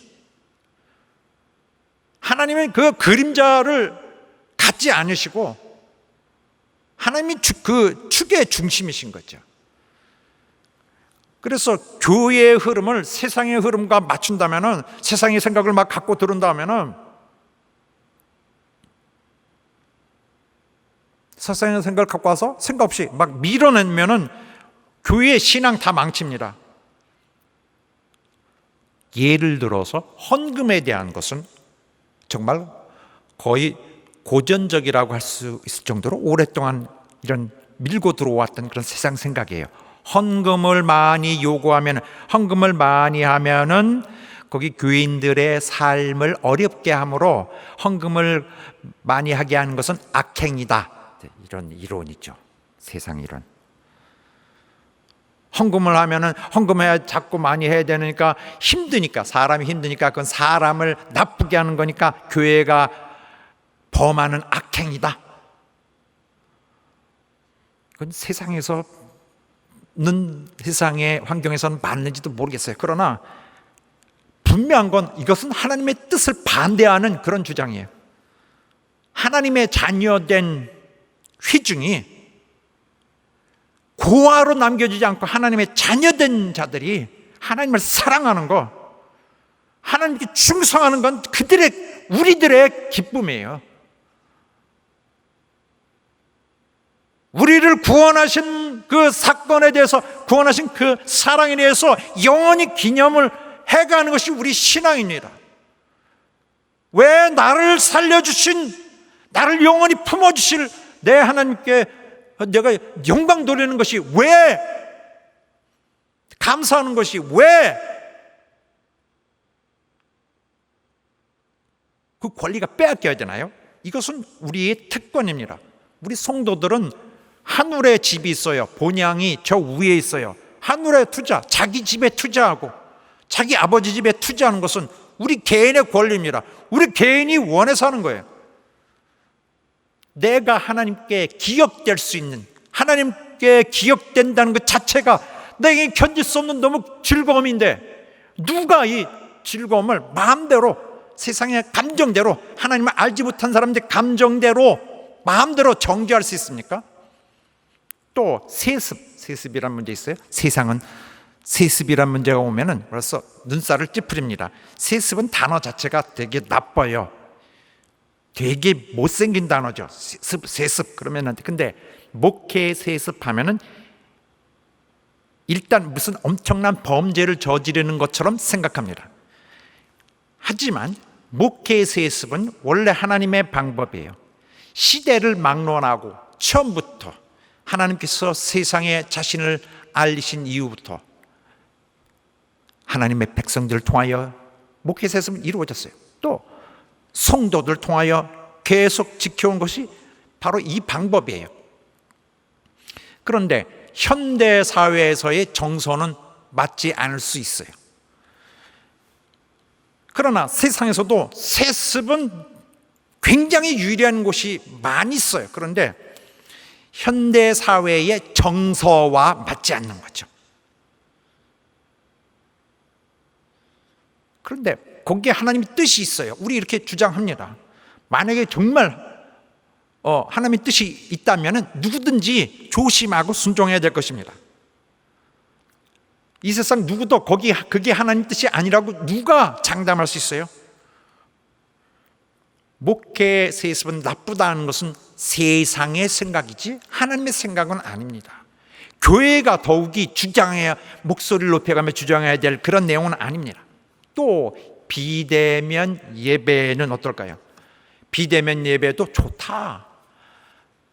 [SPEAKER 5] 하나님은 그 그림자를 갖지 않으시고 하나님이 그 축의 중심이신 거죠. 그래서 교회의 흐름을 세상의 흐름과 맞춘다면은, 세상의 생각을 막 갖고 들은다면은 세상의 생각을 갖고 와서 생각 없이 막 밀어내면은 교회의 신앙 다 망칩니다. 예를 들어서 헌금에 대한 것은 정말 거의 고전적이라고 할 수 있을 정도로 오랫동안 이런 밀고 들어왔던 그런 세상 생각이에요. 헌금을 많이 요구하면, 헌금을 많이 하면은 거기 교인들의 삶을 어렵게 하므로 헌금을 많이 하게 하는 것은 악행이다. 이런 이론이죠. 세상 이론. 헌금을 하면은 헌금해야 자꾸 많이 해야 되니까 힘드니까, 사람이 힘드니까 그건 사람을 나쁘게 하는 거니까 교회가 범하는 악행이다. 그건 세상의 환경에서는 맞는지도 모르겠어요. 그러나 분명한 건 이것은 하나님의 뜻을 반대하는 그런 주장이에요. 하나님의 자녀된 휘중이 고아로 남겨지지 않고 하나님의 자녀된 자들이 하나님을 사랑하는 거, 하나님께 충성하는 건 우리들의 기쁨이에요. 우리를 구원하신 그 사건에 대해서, 구원하신 그 사랑에 대해서 영원히 기념을 해가는 것이 우리 신앙입니다. 왜 나를 살려주신, 나를 영원히 품어주실 내 하나님께 내가 영광 돌리는 것이, 왜 감사하는 것이, 왜 그 권리가 빼앗겨야 되나요? 이것은 우리의 특권입니다. 우리 성도들은 하늘에 집이 있어요. 본향이 저 위에 있어요. 하늘에 투자, 자기 집에 투자하고 자기 아버지 집에 투자하는 것은 우리 개인의 권리입니다. 우리 개인이 원해서 하는 거예요. 내가 하나님께 기억될 수 있는, 하나님께 기억된다는 것 자체가 내게 견딜 수 없는 너무 즐거움인데, 누가 이 즐거움을 마음대로, 세상의 감정대로, 하나님을 알지 못한 사람들의 감정대로 마음대로 정죄할 수 있습니까? 또 세습이란 문제 있어요. 세상은 세습이란 문제가 오면은 벌써 눈살을 찌푸립니다. 세습은 단어 자체가 되게 나빠요. 되게 못생긴 단어죠. 세습 그러면은. 근데 목회 세습하면은 일단 무슨 엄청난 범죄를 저지르는 것처럼 생각합니다. 하지만 목회의 세습은 원래 하나님의 방법이에요. 시대를 막론하고 처음부터 하나님께서 세상에 자신을 알리신 이후부터 하나님의 백성들을 통하여 목회 세습은 이루어졌어요. 또 성도들 통하여 계속 지켜온 것이 바로 이 방법이에요. 그런데 현대 사회에서의 정서는 맞지 않을 수 있어요. 그러나 세상에서도 세습은 굉장히 유리한 곳이 많이 있어요. 그런데 현대 사회의 정서와 맞지 않는 거죠. 그런데 거기에 하나님의 뜻이 있어요. 우리 이렇게 주장합니다. 만약에 정말 하나님의 뜻이 있다면 누구든지 조심하고 순종해야 될 것입니다. 이 세상 누구도 그게 하나님 뜻이 아니라고 누가 장담할 수 있어요? 목회 세습은 나쁘다는 것은 세상의 생각이지 하나님의 생각은 아닙니다. 교회가 더욱이 주장해야, 목소리를 높여가며 주장해야 될 그런 내용은 아닙니다. 또 비대면 예배는 어떨까요? 비대면 예배도 좋다.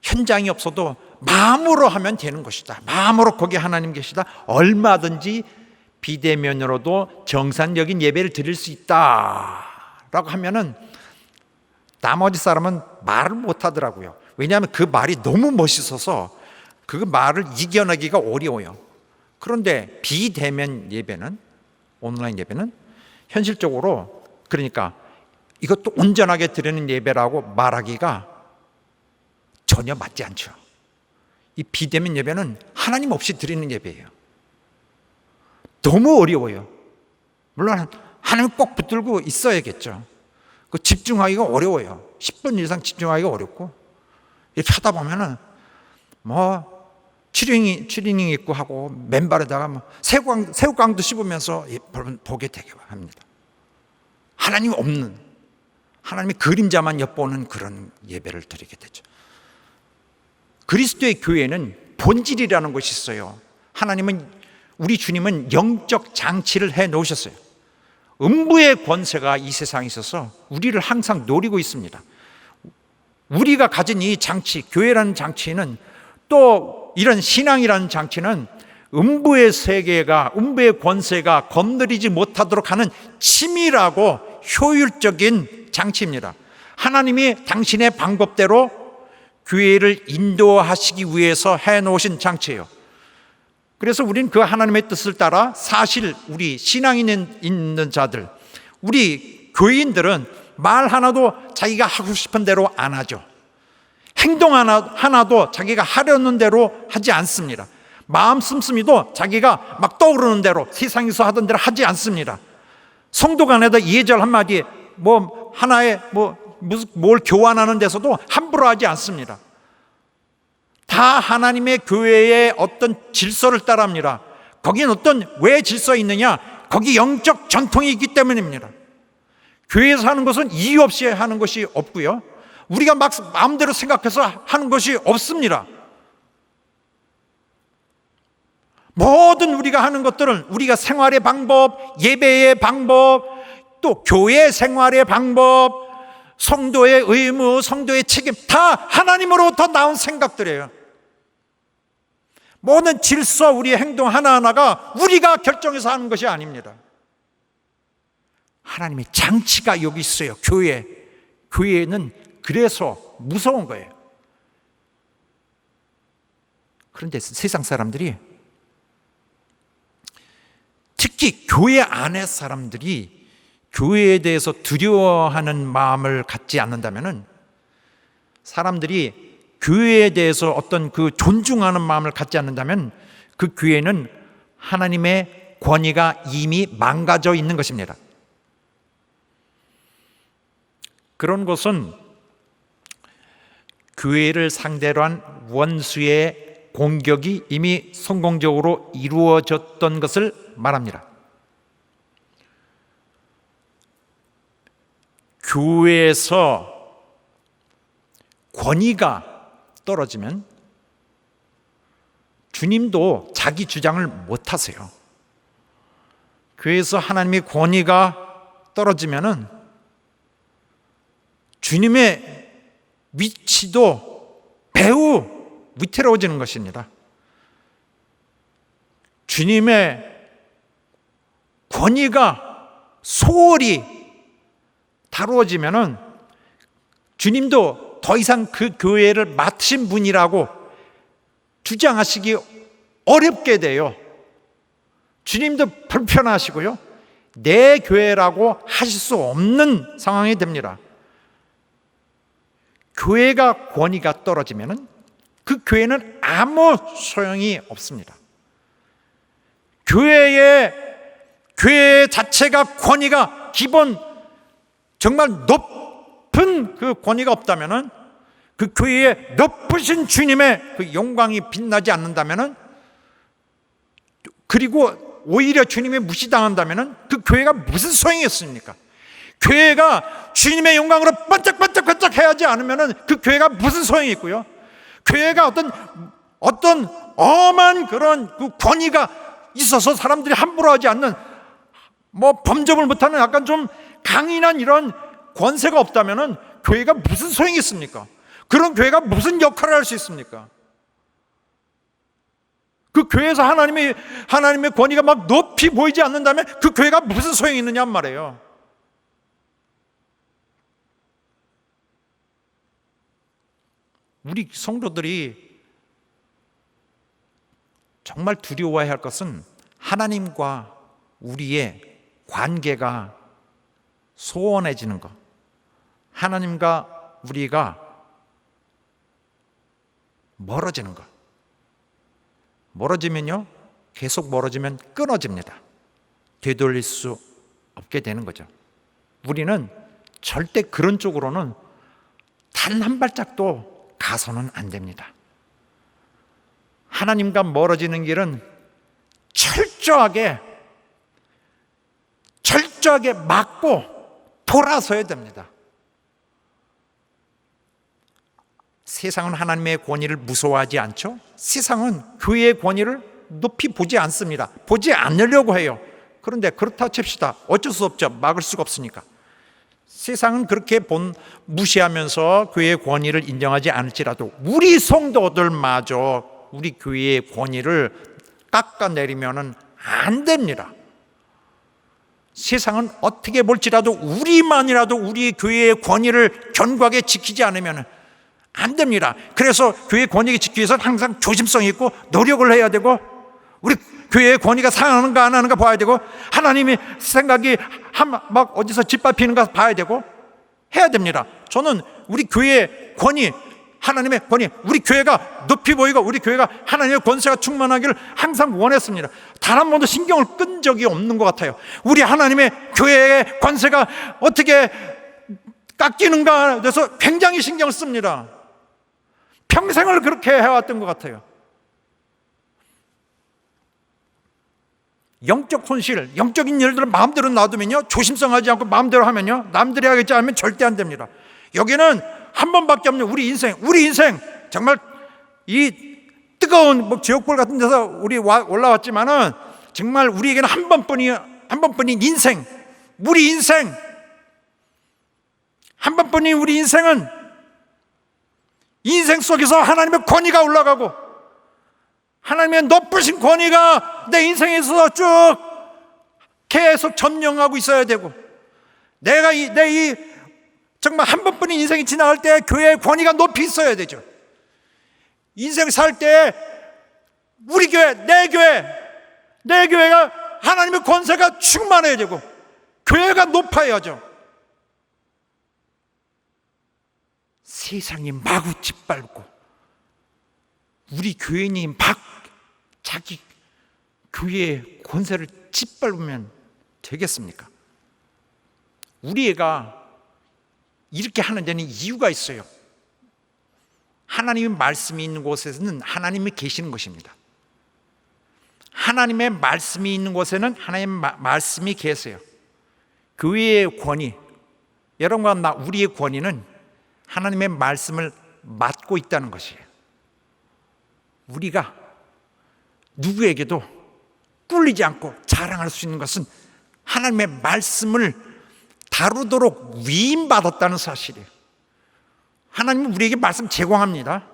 [SPEAKER 5] 현장이 없어도 마음으로 하면 되는 것이다. 마음으로 거기 하나님 계시다. 얼마든지 비대면으로도 정상적인 예배를 드릴 수 있다라고 하면은 나머지 사람은 말을 못 하더라고요. 왜냐하면 그 말이 너무 멋있어서 그 말을 이겨내기가 어려워요. 그런데 비대면 예배는, 온라인 예배는 현실적으로, 그러니까 이것도 온전하게 드리는 예배라고 말하기가 전혀 맞지 않죠. 이 비대면 예배는 하나님 없이 드리는 예배예요. 너무 어려워요. 물론 하나님 꼭 붙들고 있어야겠죠. 그 집중하기가 어려워요. 10분 이상 집중하기가 어렵고, 이렇게 하다 보면은 추리닝 입고 하고 맨발에다가 새우깡도 씹으면서 보게 되게 합니다. 하나님 없는, 하나님의 그림자만 엿보는 그런 예배를 드리게 되죠. 그리스도의 교회는 본질이라는 것이 있어요. 우리 주님은 영적 장치를 해 놓으셨어요. 음부의 권세가 이 세상에 있어서 우리를 항상 노리고 있습니다. 우리가 가진 이 장치, 교회라는 장치는, 또 이런 신앙이라는 장치는 음부의 세계가, 음부의 권세가 건드리지 못하도록 하는 치밀하고 효율적인 장치입니다. 하나님이 당신의 방법대로 교회를 인도하시기 위해서 해놓으신 장치예요. 그래서 우리는 그 하나님의 뜻을 따라, 사실 우리 신앙 있는 자들, 우리 교인들은 말 하나도 자기가 하고 싶은 대로 안 하죠. 행동 하나도 자기가 하려는 대로 하지 않습니다. 마음 씀씀이도 자기가 막 떠오르는 대로, 세상에서 하던 대로 하지 않습니다. 성도 간에도 예절 한마디, 뭘 교환하는 데서도 함부로 하지 않습니다. 다 하나님의 교회의 어떤 질서를 따라합니다. 거기는 왜 질서가 있느냐? 거기 영적 전통이 있기 때문입니다. 교회에서 하는 것은 이유 없이 하는 것이 없고요, 우리가 막 마음대로 생각해서 하는 것이 없습니다. 모든 우리가 하는 것들은 우리가 생활의 방법, 예배의 방법, 또 교회 생활의 방법, 성도의 의무, 성도의 책임, 다 하나님으로부터 나온 생각들이에요. 모든 질서, 우리의 행동 하나하나가 우리가 결정해서 하는 것이 아닙니다. 하나님의 장치가 여기 있어요. 교회는 그래서 무서운 거예요. 그런데 세상 사람들이, 특히 교회 안의 사람들이 교회에 대해서 두려워하는 마음을 갖지 않는다면, 사람들이 교회에 대해서 어떤 그 존중하는 마음을 갖지 않는다면, 그 교회는 하나님의 권위가 이미 망가져 있는 것입니다. 그런 것은 교회를 상대로 한 원수의 공격이 이미 성공적으로 이루어졌던 것을 말합니다. 교회에서 권위가 떨어지면 주님도 자기 주장을 못 하세요. 교회에서 하나님의 권위가 떨어지면은 주님의 위치도 매우 위태로워지는 것입니다. 주님의 권위가 소홀히 다루어지면은 주님도 더 이상 그 교회를 맡으신 분이라고 주장하시기 어렵게 돼요. 주님도 불편하시고요. 내 교회라고 하실 수 없는 상황이 됩니다. 교회가 권위가 떨어지면은 그 교회는 아무 소용이 없습니다. 교회 자체가 권위가 기본 정말 높은 그 권위가 없다면은, 그 교회에 높으신 주님의 그 영광이 빛나지 않는다면은, 그리고 오히려 주님이 무시당한다면은 그 교회가 무슨 소용이 있습니까? 교회가 주님의 영광으로 반짝반짝 해야지 않으면은 그 교회가 무슨 소용이 있고요. 교회가 어떤 엄한 그런 그 권위가 있어서 사람들이 함부로 하지 않는, 뭐 범접을 못하는 약간 좀 강인한 이런 권세가 없다면은 교회가 무슨 소용이 있습니까? 그런 교회가 무슨 역할을 할 수 있습니까? 그 교회에서 하나님의 권위가 막 높이 보이지 않는다면 그 교회가 무슨 소용이 있느냐 말이에요. 우리 성도들이 정말 두려워해야 할 것은 하나님과 우리의 관계가 소원해지는 것, 하나님과 우리가 멀어지는 것. 멀어지면요, 계속 멀어지면 끊어집니다. 되돌릴 수 없게 되는 거죠. 우리는 절대 그런 쪽으로는 단 한 발짝도 가서는 안 됩니다. 하나님과 멀어지는 길은 철저하게 막고 돌아서야 됩니다. 세상은 하나님의 권위를 무서워하지 않죠? 세상은 교회의 권위를 높이 보지 않습니다. 보지 않으려고 해요. 그런데 그렇다 칩시다. 어쩔 수 없죠. 막을 수가 없으니까. 세상은 그렇게 무시하면서 교회의 권위를 인정하지 않을지라도 우리 성도들마저 우리 교회의 권위를 깎아내리면 안 됩니다. 세상은 어떻게 볼지라도 우리만이라도 우리 교회의 권위를 견고하게 지키지 않으면 안 됩니다. 그래서 교회의 권위를 지키기 위해서는 항상 조심성이 있고 노력을 해야 되고, 우리 교회의 권위가 상하는가 안 하는가 봐야 되고, 하나님의 생각이 막 어디서 짓밟히는가 봐야 되고 해야 됩니다. 저는 우리 교회의 권위, 하나님의 권위, 우리 교회가 높이 보이고 우리 교회가 하나님의 권세가 충만하기를 항상 원했습니다. 단 한 번도 신경을 끈 적이 없는 것 같아요. 우리 하나님의 교회의 권세가 어떻게 깎이는가 해서 굉장히 신경을 씁니다. 평생을 그렇게 해왔던 것 같아요. 영적 손실, 영적인 일들을 마음대로 놔두면요, 조심성하지 않고 마음대로 하면요, 남들이 하겠지 하면 절대 안 됩니다. 여기는 한 번밖에 없는 우리 인생 정말 이 뜨거운 지옥불 같은 데서 우리 올라왔지만은 정말 우리에게는 한 번뿐인 인생, 우리 인생 한 번뿐인 우리 인생은 인생 속에서 하나님의 권위가 올라가고 하나님의 높으신 권위가 내 인생에서 쭉 계속 점령하고 있어야 되고, 내가 이 정말 한 번뿐인 인생이 지나갈 때 교회의 권위가 높이 있어야 되죠. 인생 살 때 우리 교회, 내 교회가 하나님의 권세가 충만해야 되고 교회가 높아야죠. 세상이 마구 짓밟고 우리 교인이 막 자기 교회의 권세를 짓밟으면 되겠습니까? 우리 애가 이렇게 하는 데는 이유가 있어요. 하나님의 말씀이 있는 곳에서는 하나님이 계시는 것입니다. 하나님의 말씀이 있는 곳에는 하나님의 말씀이 계세요. 교회의 권위, 여러분과 우리의 권위는 하나님의 말씀을 맡고 있다는 것이에요. 우리가 누구에게도 꿀리지 않고 자랑할 수 있는 것은 하나님의 말씀을 다루도록 위임받았다는 사실이에요. 하나님은 우리에게 말씀 제공합니다.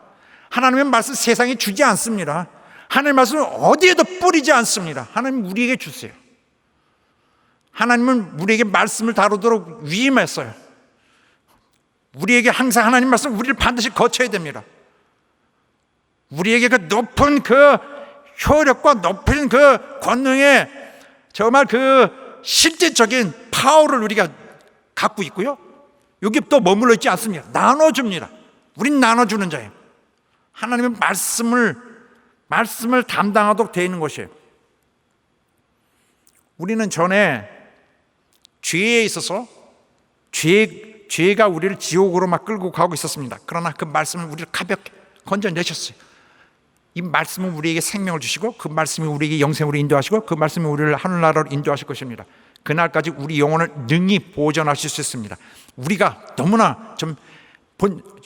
[SPEAKER 5] 하나님의 말씀 세상에 주지 않습니다. 하나님의 말씀을 어디에도 뿌리지 않습니다. 하나님 우리에게 주세요. 하나님은 우리에게 말씀을 다루도록 위임했어요. 우리에게 항상 하나님 말씀 우리를 반드시 거쳐야 됩니다. 우리에게 그 높은 그 효력과 높은 그 권능의 정말 그 실제적인 파워를 우리가 갖고 있고요. 여기 또 머물러 있지 않습니다. 나눠줍니다. 우린 나눠주는 자예요. 하나님의 말씀을 담당하도록 되어 있는 것이에요. 우리는 전에 죄에 있어서 죄가 우리를 지옥으로 막 끌고 가고 있었습니다. 그러나 그 말씀을 우리를 가볍게 건져내셨어요. 이 말씀은 우리에게 생명을 주시고 그 말씀이 우리에게 영생으로 인도하시고 그 말씀이 우리를 하늘나라로 인도하실 것입니다. 그날까지 우리 영혼을 능히 보존하실 수 있습니다. 우리가 너무나 좀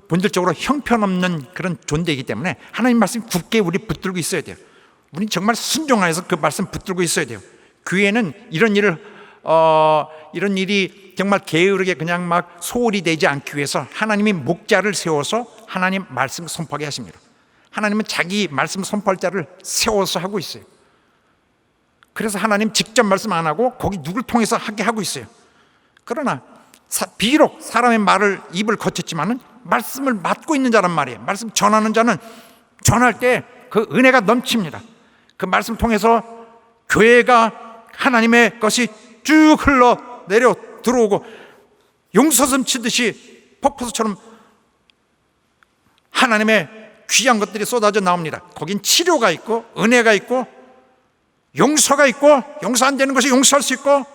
[SPEAKER 5] 본질적으로 형편없는 그런 존재이기 때문에 하나님 말씀 굳게 우리 붙들고 있어야 돼요. 우리는 정말 순종하여서 그 말씀 붙들고 있어야 돼요. 교회는 이런 일이 정말 게으르게 그냥 막 소홀히 되지 않기 위해서 하나님이 목자를 세워서 하나님 말씀 선포하게 하십니다. 하나님은 자기 말씀 선포할 자를 세워서 하고 있어요. 그래서 하나님 직접 말씀 안 하고 거기 누굴 통해서 하게 하고 있어요. 그러나 비록 사람의 입을 거쳤지만은 말씀을 맡고 있는 자란 말이에요. 말씀 전하는 자는 전할 때 그 은혜가 넘칩니다. 그 말씀 통해서 교회가 하나님의 것이 쭉 흘러 내려 들어오고 용서섬 치듯이 폭포수처럼 하나님의 귀한 것들이 쏟아져 나옵니다. 거긴 치료가 있고 은혜가 있고 용서가 있고 용서 안 되는 것이 용서할 수 있고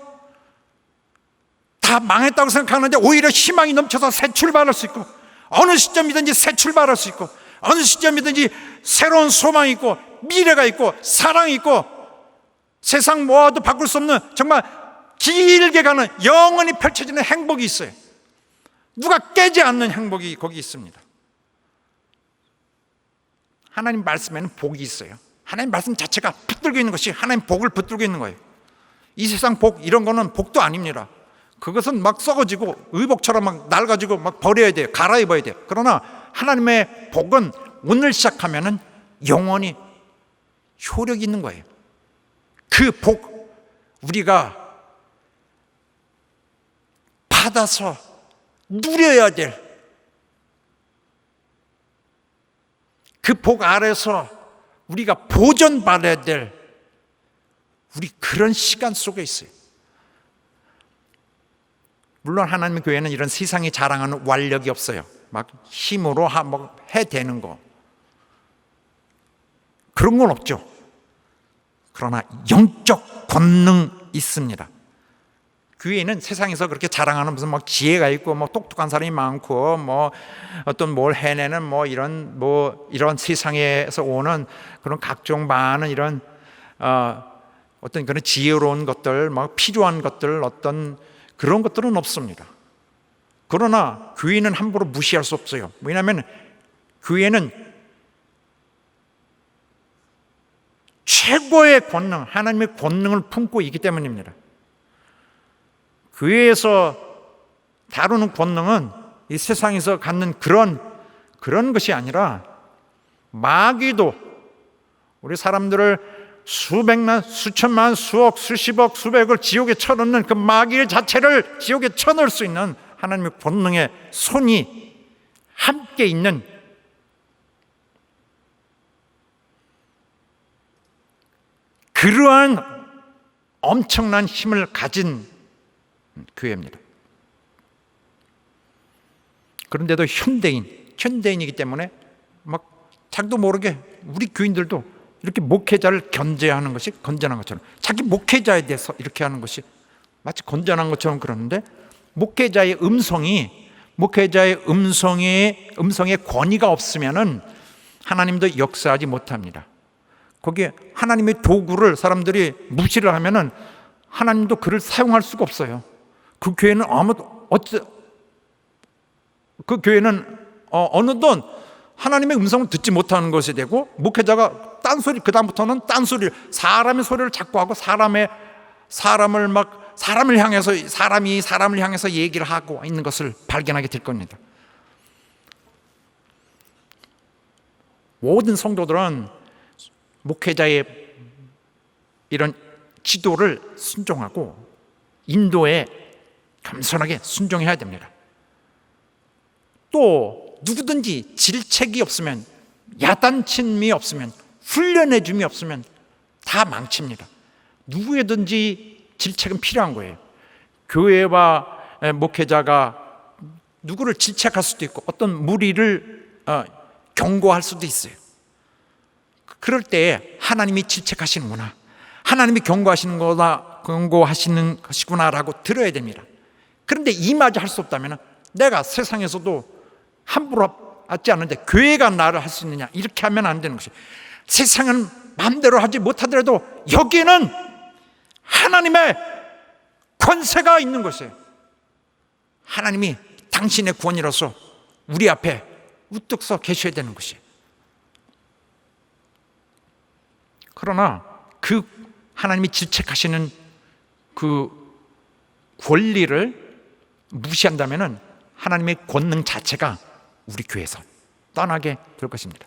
[SPEAKER 5] 다 망했다고 생각하는데 오히려 희망이 넘쳐서 새 출발할 수 있고 어느 시점이든지 새 출발할 수 있고 어느 시점이든지 새로운 소망이 있고 미래가 있고 사랑이 있고 세상 뭐와도 바꿀 수 없는 정말 길게 가는 영원히 펼쳐지는 행복이 있어요. 누가 깨지 않는 행복이 거기 있습니다. 하나님 말씀에는 복이 있어요. 하나님 말씀 자체가 붙들고 있는 것이 하나님 복을 붙들고 있는 거예요. 이 세상 복 이런 거는 복도 아닙니다. 그것은 막 썩어지고 의복처럼 막 낡아지고 막 버려야 돼요. 갈아입어야 돼요. 그러나 하나님의 복은 오늘 시작하면은 영원히 효력이 있는 거예요. 그 복 우리가 받아서 누려야 될 그 복 아래서 우리가 보존받아야 될 우리 그런 시간 속에 있어요. 물론 하나님의 교회는 이런 세상이 자랑하는 완력이 없어요. 막 힘으로 해대는 거 그런 건 없죠. 그러나 영적 권능 있습니다. 교회는 세상에서 그렇게 자랑하는 무슨 막 지혜가 있고 뭐 똑똑한 사람이 많고 뭐 어떤 뭘 해내는 이런 세상에서 오는 그런 각종 많은 이런 어떤 그런 지혜로운 것들, 막 필요한 것들 어떤 그런 것들은 없습니다. 그러나 교회는 함부로 무시할 수 없어요. 왜냐하면 교회는 최고의 권능, 하나님의 권능을 품고 있기 때문입니다. 교회에서 다루는 권능은 이 세상에서 갖는 그런 것이 아니라 마귀도 우리 사람들을 수백만, 수천만, 수억, 수십억, 수백을 지옥에 쳐넣는 그 마귀 자체를 지옥에 쳐넣을 수 있는 하나님의 권능의 손이 함께 있는 그러한 엄청난 힘을 가진 교회입니다. 그런데도 현대인이기 때문에 막 자기도 모르게 우리 교인들도 이렇게 목회자를 견제하는 것이 건전한 것처럼 자기 목회자에 대해서 이렇게 하는 것이 마치 건전한 것처럼 그러는데 목회자의 음성에 권위가 없으면은 하나님도 역사하지 못합니다. 거기에 하나님의 도구를 사람들이 무시를 하면은 하나님도 그를 사용할 수가 없어요. 그 교회는 어느덧 하나님의 음성을 듣지 못하는 것이 되고 목회자가 딴소리, 그다음부터는 딴소리를, 사람의 소리를 자꾸 하고 사람을 향해서, 사람이 사람을 향해서 얘기를 하고 있는 것을 발견하게 될 겁니다. 모든 성도들은 목회자의 이런 지도를 순종하고 인도에 겸손하게 순종해야 됩니다. 또 누구든지 질책이 없으면, 야단침이 없으면, 훈련해줌이 없으면 다 망칩니다. 누구에든지 질책은 필요한 거예요. 교회와 목회자가 누구를 질책할 수도 있고 어떤 무리를 경고할 수도 있어요. 그럴 때 하나님이 질책하시는구나, 하나님이 경고하시는 것이구나라고 들어야 됩니다. 그런데 이마저 할 수 없다면 내가 세상에서도 함부로 하지 않는데 교회가 나를 할 수 있느냐, 이렇게 하면 안 되는 것이, 세상은 마음대로 하지 못하더라도 여기에는 하나님의 권세가 있는 것이에요. 하나님이 당신의 구원이로서 우리 앞에 우뚝 서 계셔야 되는 것이에요. 그러나 그 하나님이 질책하시는 그 권리를 무시한다면 하나님의 권능 자체가 우리 교회에서 떠나게 될 것입니다.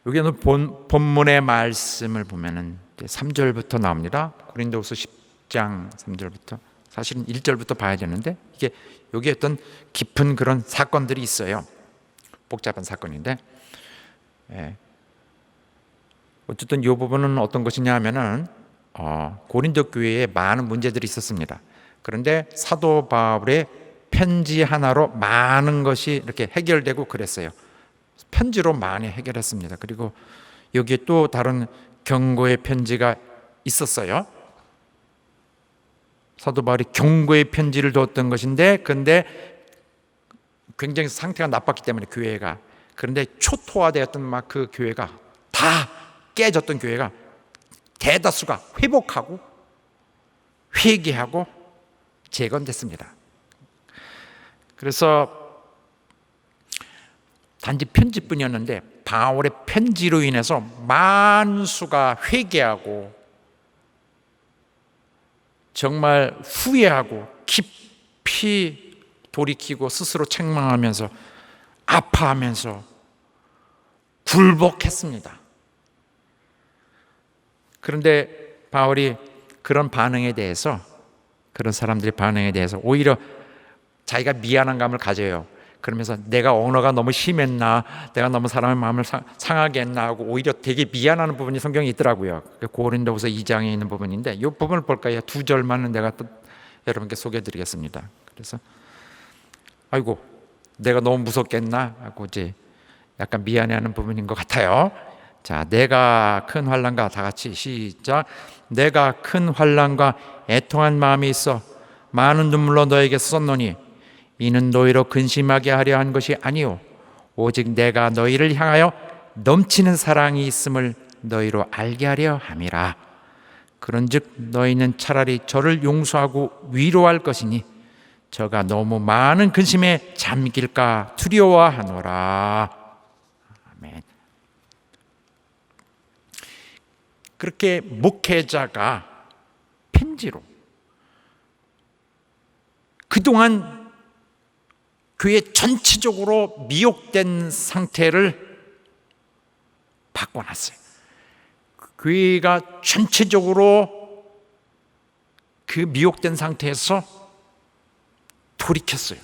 [SPEAKER 5] 여기는 본문의 말씀을 보면은 3절부터 나옵니다. 고린도후서 10장 3절부터, 사실은 1절부터 봐야 되는데 이게 여기에 어떤 깊은 그런 사건들이 있어요. 복잡한 사건인데, 어쨌든 이 부분은 어떤 것이냐 하면은 고린도 교회에 많은 문제들이 있었습니다. 그런데 사도 바울의 편지 하나로 많은 것이 이렇게 해결되고 그랬어요. 편지로 많이 해결했습니다. 그리고 여기에 또 다른 경고의 편지가 있었어요. 사도 바울이 경고의 편지를 뒀던 것인데, 그런데 굉장히 상태가 나빴기 때문에 교회가, 그런데 초토화되었던 막 그 교회가, 다 깨졌던 교회가 대다수가 회복하고 회개하고 재건됐습니다. 그래서 단지 편지뿐이었는데 바울의 편지로 인해서 만수가 회개하고 정말 후회하고 깊이 돌이키고 스스로 책망하면서 아파하면서 굴복했습니다. 그런데 바울이 그런 반응에 대해서, 그런 사람들의 반응에 대해서 오히려 자기가 미안한 감을 가져요. 그러면서 내가 언어가 너무 심했나, 내가 너무 사람의 마음을 상하게 했나 하고 오히려 되게 미안하는 부분이 성경에 있더라고요. 고린도후서 2장에 있는 부분인데 이 부분을 볼까요? 2절만은 내가 또 여러분께 소개해드리겠습니다. 그래서 아이고 내가 너무 무섭겠나 하고 이제 약간 미안해하는 부분인 것 같아요. 자, 내가 큰 환난과, 다 같이 시작. 내가 큰 환난과 애통한 마음이 있어 많은 눈물로 너에게 썼노니 이는 너희로 근심하게 하려 한 것이 아니오 오직 내가 너희를 향하여 넘치는 사랑이 있음을 너희로 알게 하려 함이라. 그런즉 너희는 차라리 저를 용서하고 위로할 것이니 저가 너무 많은 근심에 잠길까 두려워하노라. 아멘. 그렇게 목회자가 편지로 그동안 교회 전체적으로 미혹된 상태를 바꿔놨어요. 교회가 전체적으로 그 미혹된 상태에서 돌이켰어요.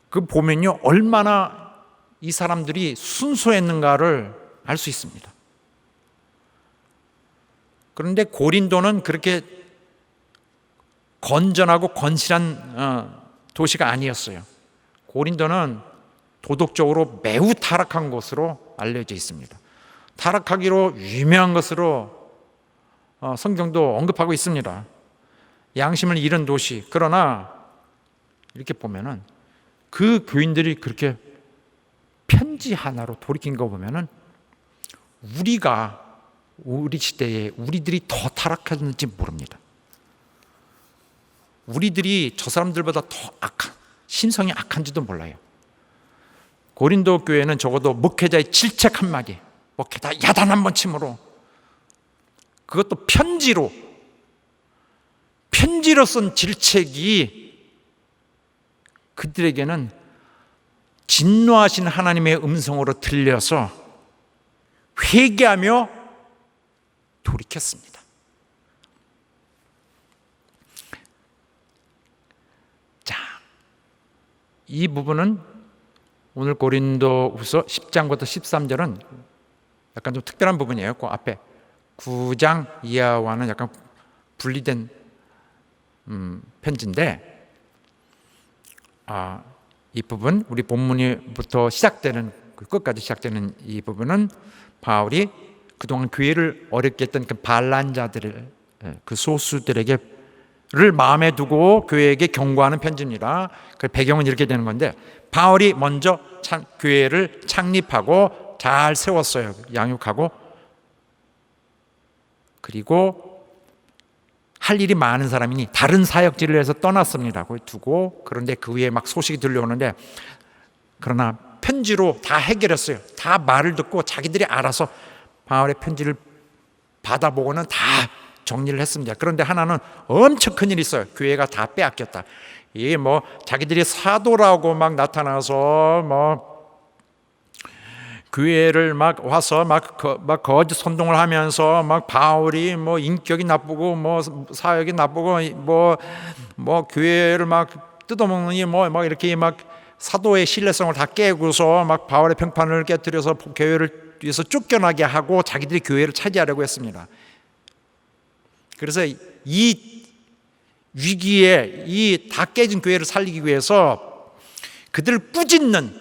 [SPEAKER 5] 그 보면요, 얼마나 이 사람들이 순수했는가를 알 수 있습니다. 그런데 고린도는 그렇게 건전하고 건실한 도시가 아니었어요. 고린도는 도덕적으로 매우 타락한 곳으로 알려져 있습니다. 타락하기로 유명한 것으로 성경도 언급하고 있습니다. 양심을 잃은 도시. 그러나 이렇게 보면은 그 교인들이 그렇게 편지 하나로 돌이킨 거 보면은 우리 시대에 우리들이 더 타락했는지 모릅니다. 우리들이 저 사람들보다 더 신성이 악한지도 몰라요. 고린도 교회는 적어도 목회자의 질책 한마디, 목회자 야단 한 번 침으로, 그것도 편지로 쓴 질책이 그들에게는 진노하신 하나님의 음성으로 들려서 회개하며 돌이켰습니다. 자, 이 부분은 오늘 고린도후서 10장부터 13절은 약간 좀 특별한 부분이에요. 그 앞에 9장 이하와는 약간 분리된 편지인데, 이 부분, 우리 본문부터 시작되는, 끝까지 시작되는 이 부분은 바울이 그동안 교회를 어렵게 했던 그 반란자들을, 그 소수들에게를 마음에 두고 교회에게 경고하는 편지입니다. 그 배경은 이렇게 되는 건데, 바울이 먼저 교회를 창립하고 잘 세웠어요. 양육하고. 그리고 할 일이 많은 사람이니 다른 사역지를 해서 떠났습니다. 거기 두고, 그런데 그 위에 막 소식이 들려오는데, 그러나 편지로 다 해결했어요. 다 말을 듣고 자기들이 알아서 바울의 편지를 받아보고는 다 정리를 했습니다. 그런데 하나는 엄청 큰일이 있어요. 교회가 다 빼앗겼다. 이 뭐 자기들이 사도라고 막 나타나서 뭐 교회를 막 와서 막 거짓 선동을 하면서 막 바울이 뭐 인격이 나쁘고 뭐 사역이 나쁘고 뭐 교회를 막 뜯어먹느니 뭐 이렇게 막 사도의 신뢰성을 다 깨고서 막 바울의 평판을 깨뜨려서 교회를 위해서 쫓겨나게 하고 자기들이 교회를 차지하려고 했습니다. 그래서 이 위기에 이 다 깨진 교회를 살리기 위해서 그들을 꾸짖는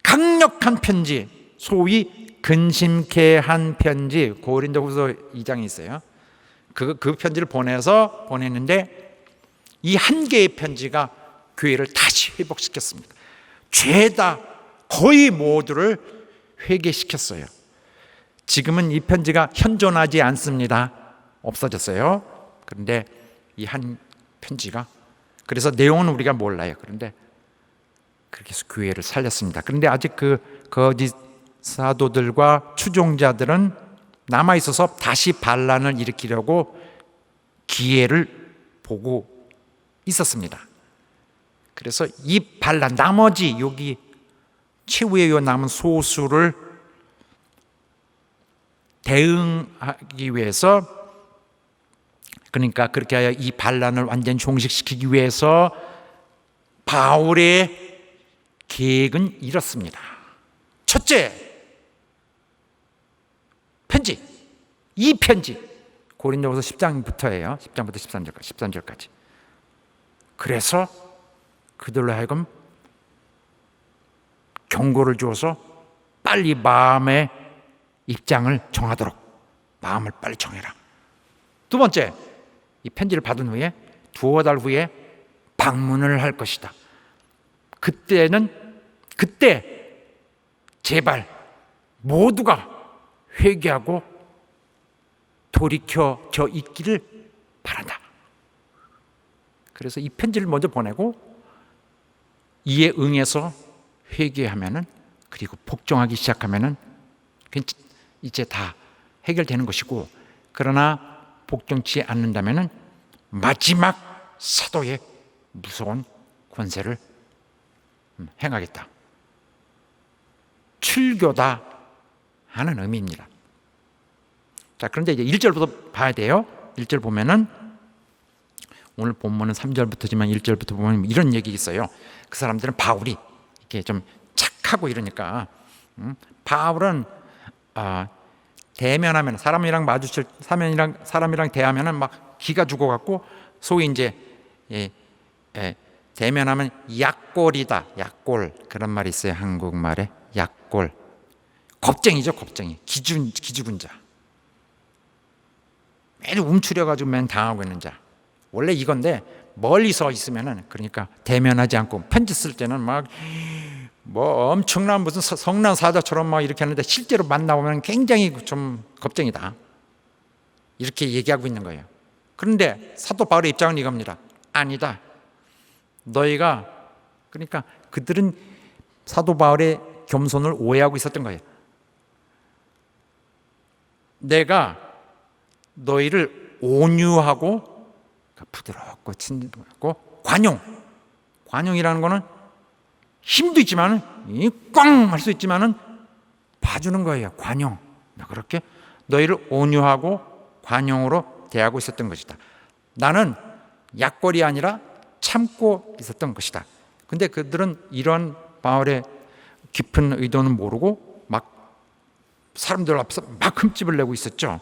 [SPEAKER 5] 강력한 편지, 소위 근심케 한 편지, 고린도후서 2장에 있어요. 그 편지를 보냈는데 이 한 개의 편지가 교회를 다시 회복시켰습니다. 죄다 거의 모두를 회개시켰어요. 지금은 이 편지가 현존하지 않습니다. 없어졌어요. 그런데 이 한 편지가, 그래서 내용은 우리가 몰라요. 그런데 그렇게 해서 교회를 살렸습니다. 그런데 아직 그 거짓 사도들과 추종자들은 남아 있어서 다시 반란을 일으키려고 기회를 보고 있었습니다. 그래서 이 반란, 나머지 여기 최후의 요 남은 소수를 대응하기 위해서, 그러니까 그렇게 하여 이 반란을 완전 종식시키기 위해서 바울의 계획은 이렇습니다. 첫째, 편지. 이 편지 고린도후서 10장부터예요. 10장부터 13절까지. 그래서 그들로 하여금 경고를 주어서 빨리 마음의 입장을 정하도록, 마음을 빨리 정해라. 두 번째, 이 편지를 받은 후에 두어 달 후에 방문을 할 것이다. 그때 제발 모두가 회개하고 돌이켜져 있기를 바란다. 그래서 이 편지를 먼저 보내고 이에 응해서 회개하면은, 그리고 복종하기 시작하면은 이제 다 해결되는 것이고, 그러나 복종치 않는다면은 마지막 사도의 무서운 권세를 행하겠다. 출교다 하는 의미입니다. 자, 그런데 이제 1절부터 봐야 돼요. 1절 보면은, 오늘 본문은 3절부터지만 1절부터 보면 이런 얘기 있어요. 그 사람들은 바울이 이렇게 좀 착하고 이러니까, 바울은 대면하면, 사람이랑 대하면은 막 기가 죽어갖고, 소위 이제 대면하면 약골이다. 약골, 그런 말이 있어요. 한국말에 약골. 겁쟁이죠, 겁쟁이. 기죽은 자. 매일 움츠려가지고 맨 당하고 있는 자. 원래 이건데 멀리서 있으면은, 그러니까 대면하지 않고 편지 쓸 때는 막 뭐 엄청난 무슨 성난 사자처럼 막 이렇게 하는데, 실제로 만나보면 굉장히 좀 겁쟁이다, 이렇게 얘기하고 있는 거예요. 그런데 사도 바울의 입장은 이겁니다. 아니다. 너희가, 그러니까 그들은 사도 바울의 겸손을 오해하고 있었던 거예요. 내가 너희를 온유하고 부드럽고 친절하고 관용이라는 거는 힘도 있지만 꽝 할 수 있지만은 봐주는 거예요. 관용. 그렇게 너희를 온유하고 관용으로 대하고 있었던 것이다. 나는 약골이 아니라 참고 있었던 것이다. 근데 그들은 이런 바울의 깊은 의도는 모르고 막 사람들 앞에서 막 흠집을 내고 있었죠.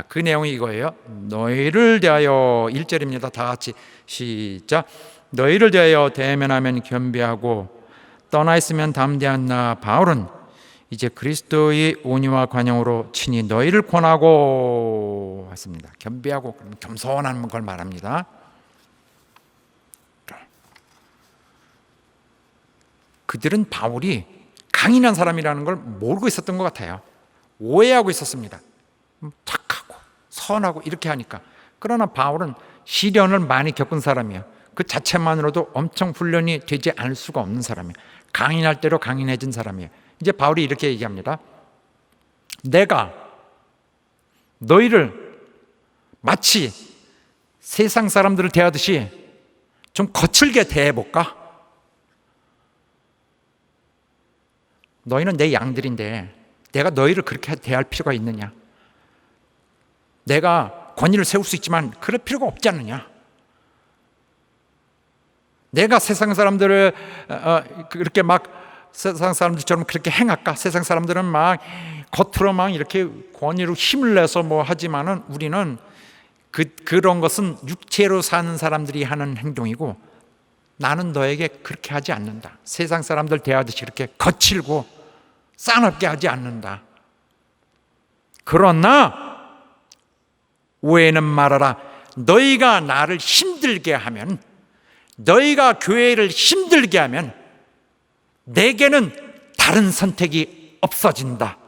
[SPEAKER 5] 그 내용이 이거예요. 너희를 대하여 1절입니다. 다 같이 시작. 너희를 대하여 대면하면 겸비하고 떠나 있으면 담대한 나 바울은 이제 그리스도의 온유와 관용으로 친히 너희를 권하고 했습니다. 겸비하고 겸손한 걸 말합니다. 그들은 바울이 강인한 사람이라는 걸 모르고 있었던 것 같아요. 오해하고 있었습니다. 착하고 선하고 이렇게 하니까. 그러나 바울은 시련을 많이 겪은 사람이에요. 그 자체만으로도 엄청 훈련이 되지 않을 수가 없는 사람이에요. 강인할 대로 강인해진 사람이에요. 이제 바울이 이렇게 얘기합니다. 내가 너희를 마치 세상 사람들을 대하듯이 좀 거칠게 대해볼까? 너희는 내 양들인데 내가 너희를 그렇게 대할 필요가 있느냐? 내가 권위를 세울 수 있지만 그럴 필요가 없지 않느냐? 내가 세상 사람들을 그렇게 막 세상 사람들처럼 그렇게 행할까? 세상 사람들은 막 겉으로 막 이렇게 권위로 힘을 내서 뭐 하지만은 우리는 그런 것은 육체로 사는 사람들이 하는 행동이고 나는 너에게 그렇게 하지 않는다. 세상 사람들 대하듯이 이렇게 거칠고 싸납게 하지 않는다. 그러나 오해는 말하라. 너희가 나를 힘들게 하면, 너희가 교회를 힘들게 하면 내게는 다른 선택이 없어진다.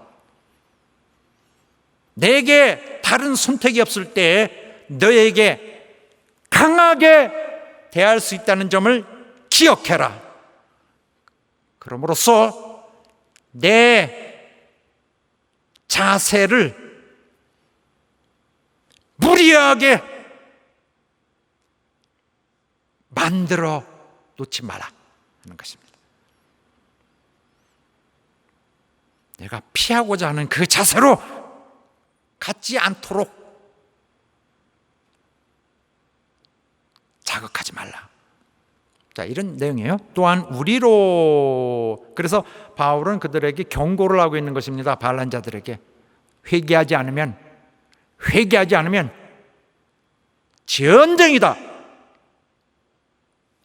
[SPEAKER 5] 내게 다른 선택이 없을 때 너에게 강하게 대할 수 있다는 점을 기억해라. 그러므로써 내 자세를 무리하게 만들어 놓지 마라 하는 것입니다. 내가 피하고자 하는 그 자세로 갖지 않도록 자극하지 말라. 자, 이런 내용이에요. 또한 우리로, 그래서 바울은 그들에게 경고를 하고 있는 것입니다. 반란자들에게 회개하지 않으면 전쟁이다,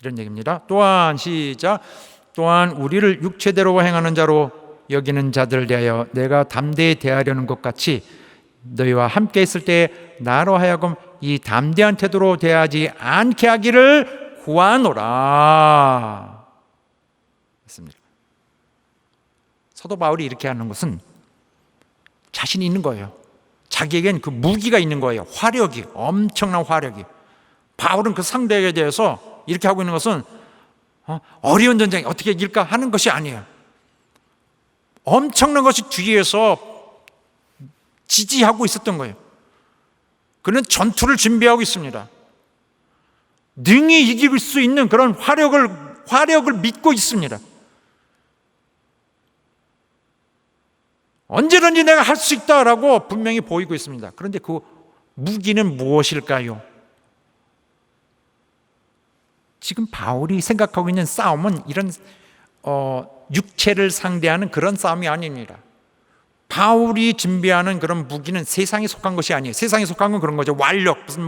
[SPEAKER 5] 이런 얘기입니다. 또한 시작. 또한 우리를 육체대로 행하는 자로 여기는 자들을 대하여 내가 담대히 대하려는 것 같이 너희와 함께 있을 때 나로 하여금 이 담대한 태도로 대하지 않게 하기를 구하노라 했습니다. 사도 바울이 이렇게 하는 것은 자신이 있는 거예요. 자기에겐 그 무기가 있는 거예요. 화력이, 엄청난 화력이. 바울은 그 상대에 대해서 이렇게 하고 있는 것은 어려운 전쟁 어떻게 이길까 하는 것이 아니에요. 엄청난 것이 뒤에서 지지하고 있었던 거예요. 그는 전투를 준비하고 있습니다. 능히 이길 수 있는 그런 화력을 믿고 있습니다. 언제든지 내가 할 수 있다라고 분명히 보이고 있습니다. 그런데 그 무기는 무엇일까요? 지금 바울이 생각하고 있는 싸움은 이런 육체를 상대하는 그런 싸움이 아닙니다. 바울이 준비하는 그런 무기는 세상에 속한 것이 아니에요. 세상에 속한 건 그런 거죠. 완력, 무슨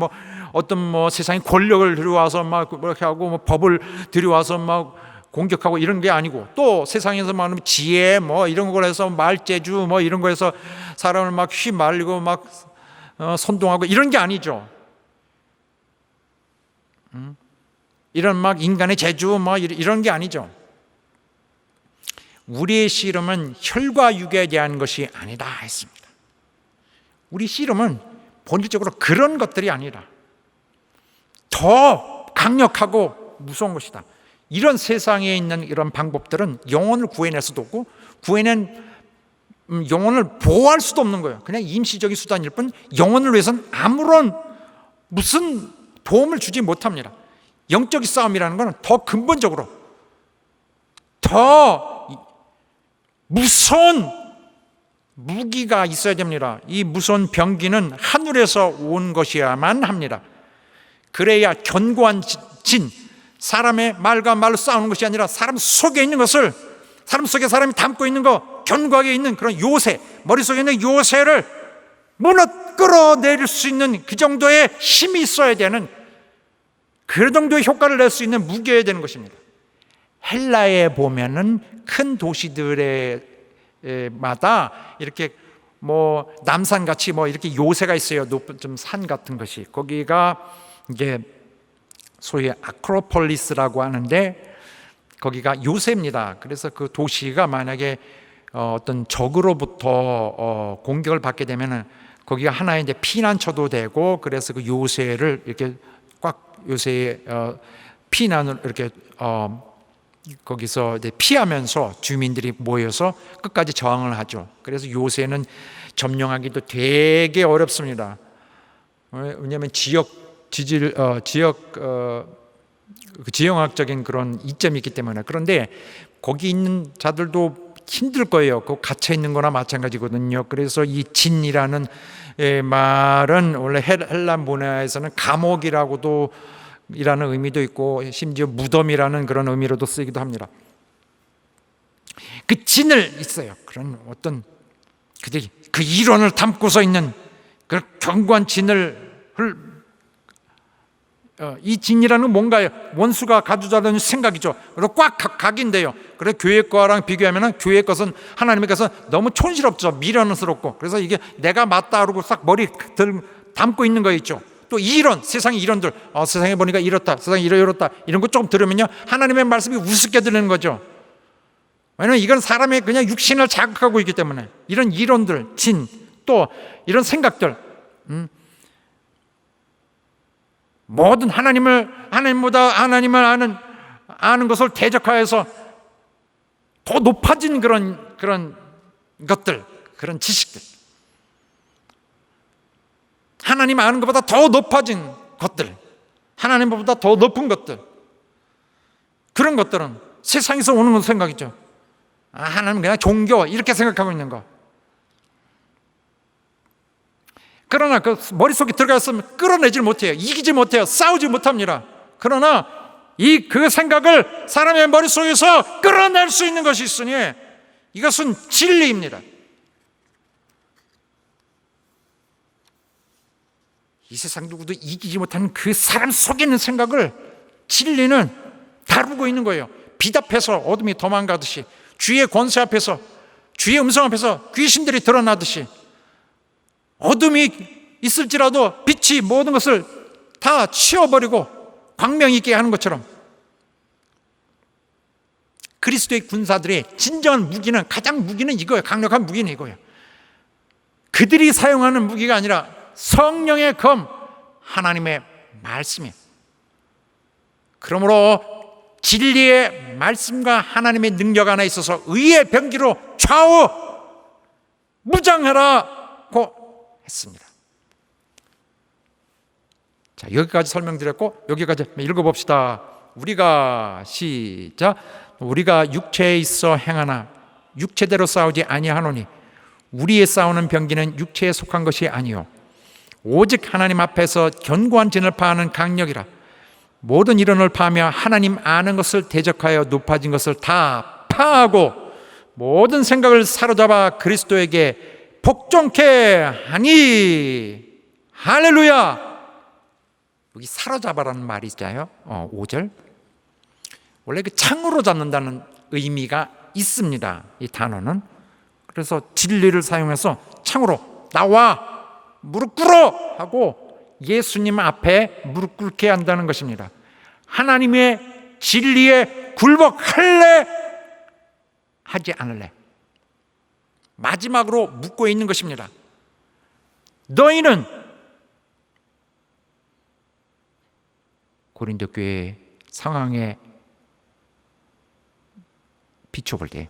[SPEAKER 5] 어떤 세상의 권력을 들여와서 막 그렇게 하고 법을 들여와서 막 공격하고 이런 게 아니고, 또 세상에서 말하면 지혜 이런 걸 해서 말재주 이런 거 해서 사람을 막 휘말리고 막 선동하고 이런 게 아니죠. 이런 막 인간의 재주 이런 게 아니죠. 우리의 씨름은 혈과 육에 대한 것이 아니다 했습니다. 우리 씨름은 본질적으로 그런 것들이 아니라 더 강력하고 무서운 것이다. 이런 세상에 있는 이런 방법들은 영혼을 구해낼 수도 없고 구해낸 영혼을 보호할 수도 없는 거예요. 그냥 임시적인 수단일 뿐 영혼을 위해서는 아무런 무슨 도움을 주지 못합니다. 영적인 싸움이라는 것은 더 근본적으로 더 무서운 무기가 있어야 됩니다. 이 무서운 병기는 하늘에서 온 것이야만 합니다. 그래야 견고한 진, 사람의 말과 말로 싸우는 것이 아니라 사람 속에 있는 것을, 사람 속에 사람이 담고 있는 거, 견고하게 있는 그런 요새, 머릿속에 있는 요새를 끌어내릴 수 있는 그 정도의 힘이 있어야 되는, 그 정도의 효과를 낼 수 있는 무기여야 되는 것입니다. 헬라에 보면은 큰 도시들에 마다 이렇게 뭐 남산같이 뭐 이렇게 요새가 있어요. 높은 좀 산 같은 것이. 거기가 이게 소위 아크로폴리스라고 하는데 거기가 요새입니다. 그래서 그 도시가 만약에 어떤 적으로부터 공격을 받게 되면은 거기가 하나의 이제 피난처도 되고, 그래서 그 요새를 이렇게 꽉 요새에 피난을 이렇게 거기서 이제 피하면서 주민들이 모여서 끝까지 저항을 하죠. 그래서 요새는 점령하기도 되게 어렵습니다. 왜냐하면 지형학적인 그런 이점이 있기 때문에. 그런데 거기 있는 자들도 힘들 거예요. 그 갇혀 있는 거나 마찬가지거든요. 그래서 이 진이라는 말은 원래 헬라 문화에서는 감옥이라고도 이라는 의미도 있고 심지어 무덤이라는 그런 의미로도 쓰기도 합니다. 그 진을 있어요. 그런 어떤 그 이론을 담고서 있는 그 견고한 진을 이 진이라는 건 뭔가요? 원수가 가져자는 생각이죠. 그리고 꽉 각인돼요. 그래서 교회 거랑 비교하면 교회 것은 하나님의 것은 너무 촌스럽죠. 미련스럽고. 그래서 이게 내가 맞다 그러고 싹 머리 담고 있는 거 있죠. 또 이론, 세상의 이론들, 세상에 보니까 이렇다, 세상이 이렇다, 이런 거 조금 들으면요 하나님의 말씀이 우습게 들리는 거죠. 왜냐하면 이건 사람의 그냥 육신을 자극하고 있기 때문에. 이런 이론들, 진, 또 이런 생각들, 모든 하나님보다 하나님을 아는 것을 대적하여서 더 높아진 그런 것들, 그런 지식들, 하나님 아는 것보다 더 높아진 것들, 하나님보다 더 높은 것들, 그런 것들은 세상에서 오는 생각이죠. 하나님 그냥 종교 이렇게 생각하고 있는 거. 그러나 그 머릿속에 들어갔으면 끌어내질 못해요. 이기지 못해요. 싸우지 못합니다. 그러나 그 생각을 사람의 머릿속에서 끌어낼 수 있는 것이 있으니 이것은 진리입니다. 이 세상 누구도 이기지 못하는 그 사람 속에 있는 생각을 진리는 다루고 있는 거예요. 빛 앞에서 어둠이 도망가듯이, 주의 권세 앞에서, 주의 음성 앞에서 귀신들이 드러나듯이, 어둠이 있을지라도 빛이 모든 것을 다 치워버리고 광명이 있게 하는 것처럼, 그리스도의 군사들의 진정한 무기는, 가장 무기는 이거예요. 강력한 무기는 이거예요. 그들이 사용하는 무기가 아니라 성령의 검, 하나님의 말씀이에요. 그러므로 진리의 말씀과 하나님의 능력 안에 있어서 의의 병기로 좌우 무장하라고 했습니다. 자, 여기까지 설명드렸고 여기까지 읽어봅시다. 우리가 육체에 있어 행하나 육체대로 싸우지 아니하노니 우리의 싸우는 병기는 육체에 속한 것이 아니요 오직 하나님 앞에서 견고한 진을 파하는 강력이라. 모든 이론을 파하며 하나님 아는 것을 대적하여 높아진 것을 다 파하고 모든 생각을 사로잡아 그리스도에게 복종케 하니. 할렐루야. 여기 사로잡아라는 말이 있잖아요. 5절. 원래 그 창으로 잡는다는 의미가 있습니다. 이 단어는. 그래서 진리를 사용해서 창으로 나와 무릎 꿇어 하고 예수님 앞에 무릎 꿇게 한다는 것입니다. 하나님의 진리에 굴복할래? 하지 않을래? 마지막으로 묻고 있는 것입니다. 너희는 고린도 교회 상황에 비춰볼 때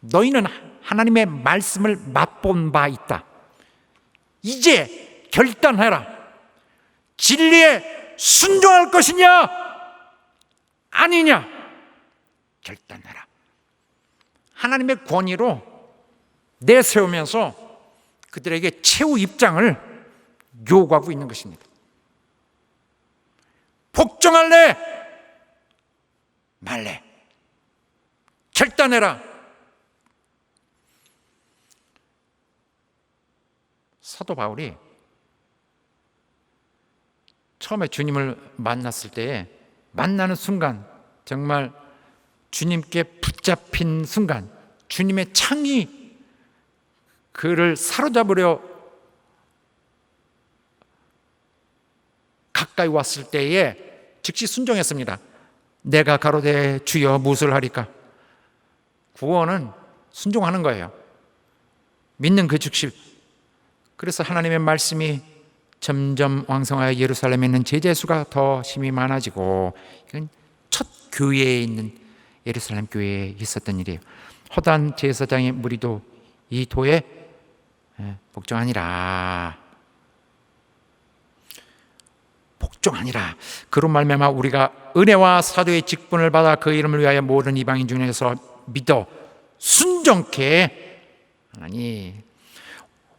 [SPEAKER 5] 너희는 하나님의 말씀을 맛본 바 있다. 이제 결단해라. 진리에 순종할 것이냐 아니냐 결단해라. 하나님의 권위로 내세우면서 그들에게 최후 입장을 요구하고 있는 것입니다. 복종할래 말래 결단해라. 사도 바울이 처음에 주님을 만났을 때에 만나는 순간 정말 주님께 붙잡힌 순간 주님의 창이 그를 사로잡으려 가까이 왔을 때에 즉시 순종했습니다. 내가 가로되 주여 무엇을 하리까? 구원은 순종하는 거예요. 믿는 그 즉시. 그래서 하나님의 말씀이 점점 왕성하여 예루살렘에 있는 제자의 수가 더 심히 많아지고, 이건 첫 교회에 있는 예루살렘 교회에 있었던 일이에요. 허단 제사장의 무리도 이 도에 복종하니라. 복종하니라. 그로 말미암아 우리가 은혜와 사도의 직분을 받아 그 이름을 위하여 모든 이방인 중에서 믿어 순종케 하나니,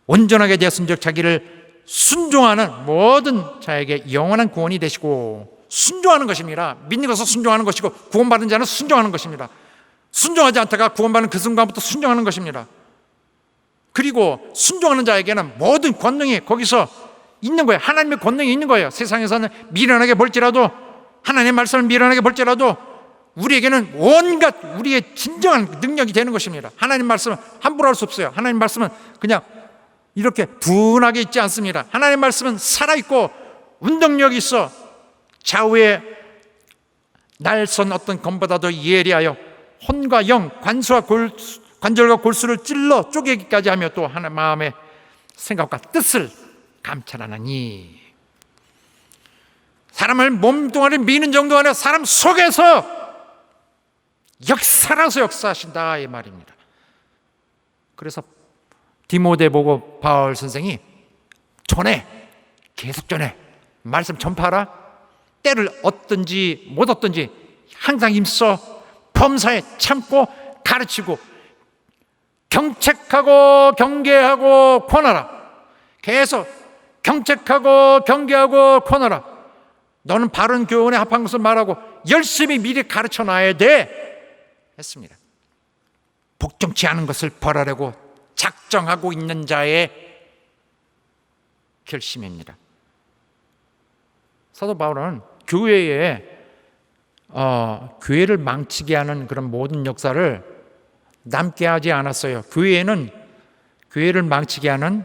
[SPEAKER 5] 온전하게 되었은즉 자기를 순종하는 모든 자에게 영원한 구원이 되시고, 순종하는 것입니다. 믿는 것은 순종하는 것이고 구원받은 자는 순종하는 것입니다. 순종하지 않다가 구원받는 그 순간부터 순종하는 것입니다. 그리고 순종하는 자에게는 모든 권능이 거기서 있는 거예요. 하나님의 권능이 있는 거예요. 세상에서는 미련하게 볼지라도, 하나님의 말씀을 미련하게 볼지라도 우리에게는 온갖 우리의 진정한 능력이 되는 것입니다. 하나님 말씀은 함부로 할 수 없어요. 하나님 말씀은 그냥 이렇게 둔하게 있지 않습니다. 하나님 말씀은 살아있고 운동력이 있어 좌우에 날선 어떤 검보다도 예리하여 혼과 영, 관절과 골수를 찔러 쪼개기까지 하며 또 하나님 마음의 생각과 뜻을 감찰하나니, 사람을 몸뚱아리 미는 정도가 아니라 사람 속에서 역사라서 역사하신다 이 말입니다. 그래서 디모데 보고 바울 선생이 전해, 계속 전해, 말씀 전파하라. 때를 얻든지 못 얻든지 항상 힘써 범사에 참고 가르치고 경책하고 경계하고 권하라. 계속 경책하고 경계하고 권하라. 너는 바른 교훈에 합한 것을 말하고 열심히 미리 가르쳐 놔야 돼 했습니다. 복종치 않은 것을 벌하려고 작정하고 있는 자의 결심입니다. 사도 바울은 교회에 교회를 망치게 하는 그런 모든 역사를 남게 하지 않았어요. 교회에는 교회를 망치게 하는,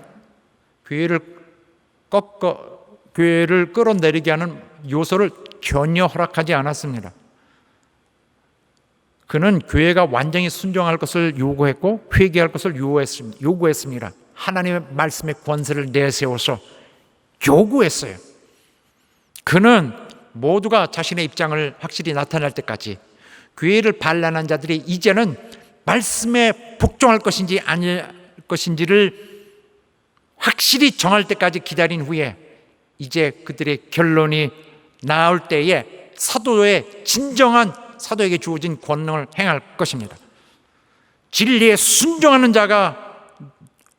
[SPEAKER 5] 교회를 끌어내리게 하는 요소를 전혀 허락하지 않았습니다. 그는 교회가 완전히 순종할 것을 요구했고 회개할 것을 요구했습니다. 하나님의 말씀의 권세를 내세워서 요구했어요. 그는 모두가 자신의 입장을 확실히 나타낼 때까지, 교회를 반란한 자들이 이제는 말씀에 복종할 것인지 아닐 것인지를 확실히 정할 때까지 기다린 후에 이제 그들의 결론이 나올 때에 사도의 진정한 사도에게 주어진 권능을 행할 것입니다. 진리에 순종하는 자가